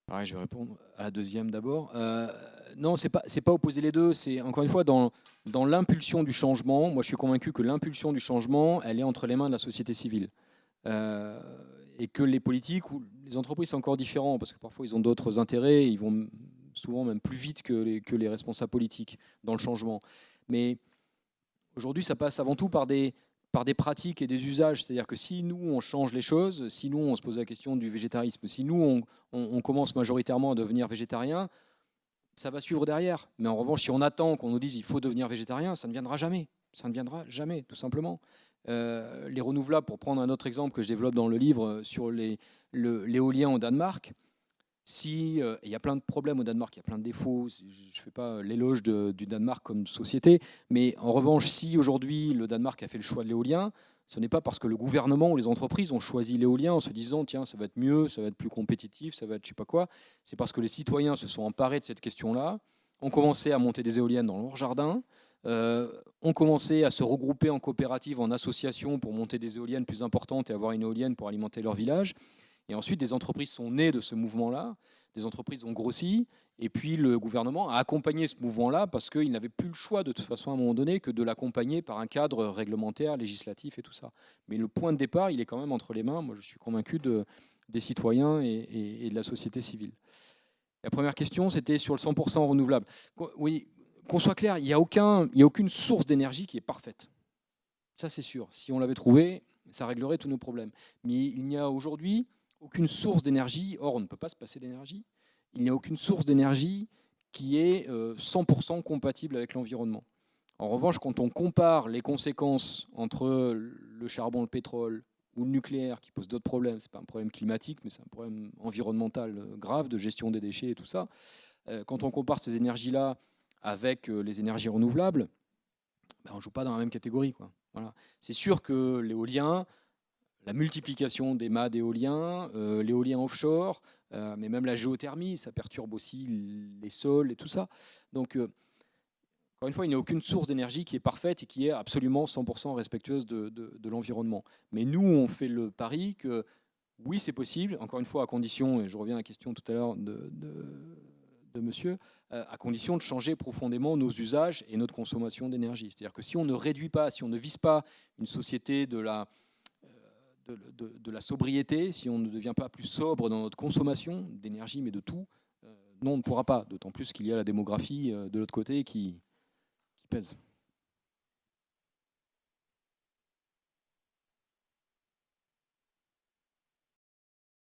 Pareil, je vais répondre à la deuxième d'abord. Non, c'est pas opposer les deux. C'est encore une fois dans l'impulsion du changement. Moi, je suis convaincu que l'impulsion du changement, elle est entre les mains de la société civile. Et que les politiques ou les entreprises, c'est encore différent parce que parfois ils ont d'autres intérêts. Ils vont souvent même plus vite que les responsables politiques dans le changement. Mais aujourd'hui, ça passe avant tout par des pratiques et des usages. C'est-à-dire que si nous, on change les choses, si nous, on se pose la question du végétarisme, si nous, on commence majoritairement à devenir végétarien, ça va suivre derrière. Mais en revanche, si on attend qu'on nous dise il faut devenir végétarien, ça ne viendra jamais. Ça ne viendra jamais, tout simplement. Les renouvelables, pour prendre un autre exemple que je développe dans le livre sur l'éolien au Danemark, il y a plein de problèmes au Danemark, il y a plein de défauts, je ne fais pas l'éloge du Danemark comme société, mais en revanche, si aujourd'hui le Danemark a fait le choix de l'éolien, ce n'est pas parce que le gouvernement ou les entreprises ont choisi l'éolien en se disant tiens, ça va être mieux, ça va être plus compétitif, ça va être je ne sais pas quoi, c'est parce que les citoyens se sont emparés de cette question-là, ont commencé à monter des éoliennes dans leur jardin, ont commencé à se regrouper en coopératives, en associations pour monter des éoliennes plus importantes et avoir une éolienne pour alimenter leur village. Et ensuite, des entreprises sont nées de ce mouvement-là, des entreprises ont grossi, et puis le gouvernement a accompagné ce mouvement-là parce qu'il n'avait plus le choix de toute façon à un moment donné que de l'accompagner par un cadre réglementaire, législatif et tout ça. Mais le point de départ, il est quand même entre les mains, moi je suis convaincu, des citoyens et de la société civile. La première question, c'était sur le 100% renouvelable. Oui, qu'on soit clair, il n'y a aucune source d'énergie qui est parfaite. Ça, c'est sûr. Si on l'avait trouvé, ça réglerait tous nos problèmes. Mais il n'y a aujourd'hui aucune source d'énergie. Or, on ne peut pas se passer d'énergie. Il n'y a aucune source d'énergie qui est 100% compatible avec l'environnement. En revanche, quand on compare les conséquences entre le charbon, le pétrole ou le nucléaire, qui pose d'autres problèmes, ce n'est pas un problème climatique, mais c'est un problème environnemental grave, de gestion des déchets et tout ça, quand on compare ces énergies-là avec les énergies renouvelables, on ne joue pas dans la même catégorie, quoi. Voilà. C'est sûr que l'éolien, la multiplication des mâts d'éolien, l'éolien offshore, mais même la géothermie, ça perturbe aussi les sols et tout ça. Donc, encore une fois, il n'y a aucune source d'énergie qui est parfaite et qui est absolument 100% respectueuse de l'environnement. Mais nous, on fait le pari que oui, c'est possible, encore une fois, à condition, et je reviens à la question tout à l'heure de monsieur, à condition de changer profondément nos usages et notre consommation d'énergie. C'est-à-dire que si on ne réduit pas, si on ne vise pas une société de la sobriété, si on ne devient pas plus sobre dans notre consommation d'énergie, mais de tout, non, on ne pourra pas. D'autant plus qu'il y a la démographie de l'autre côté qui pèse.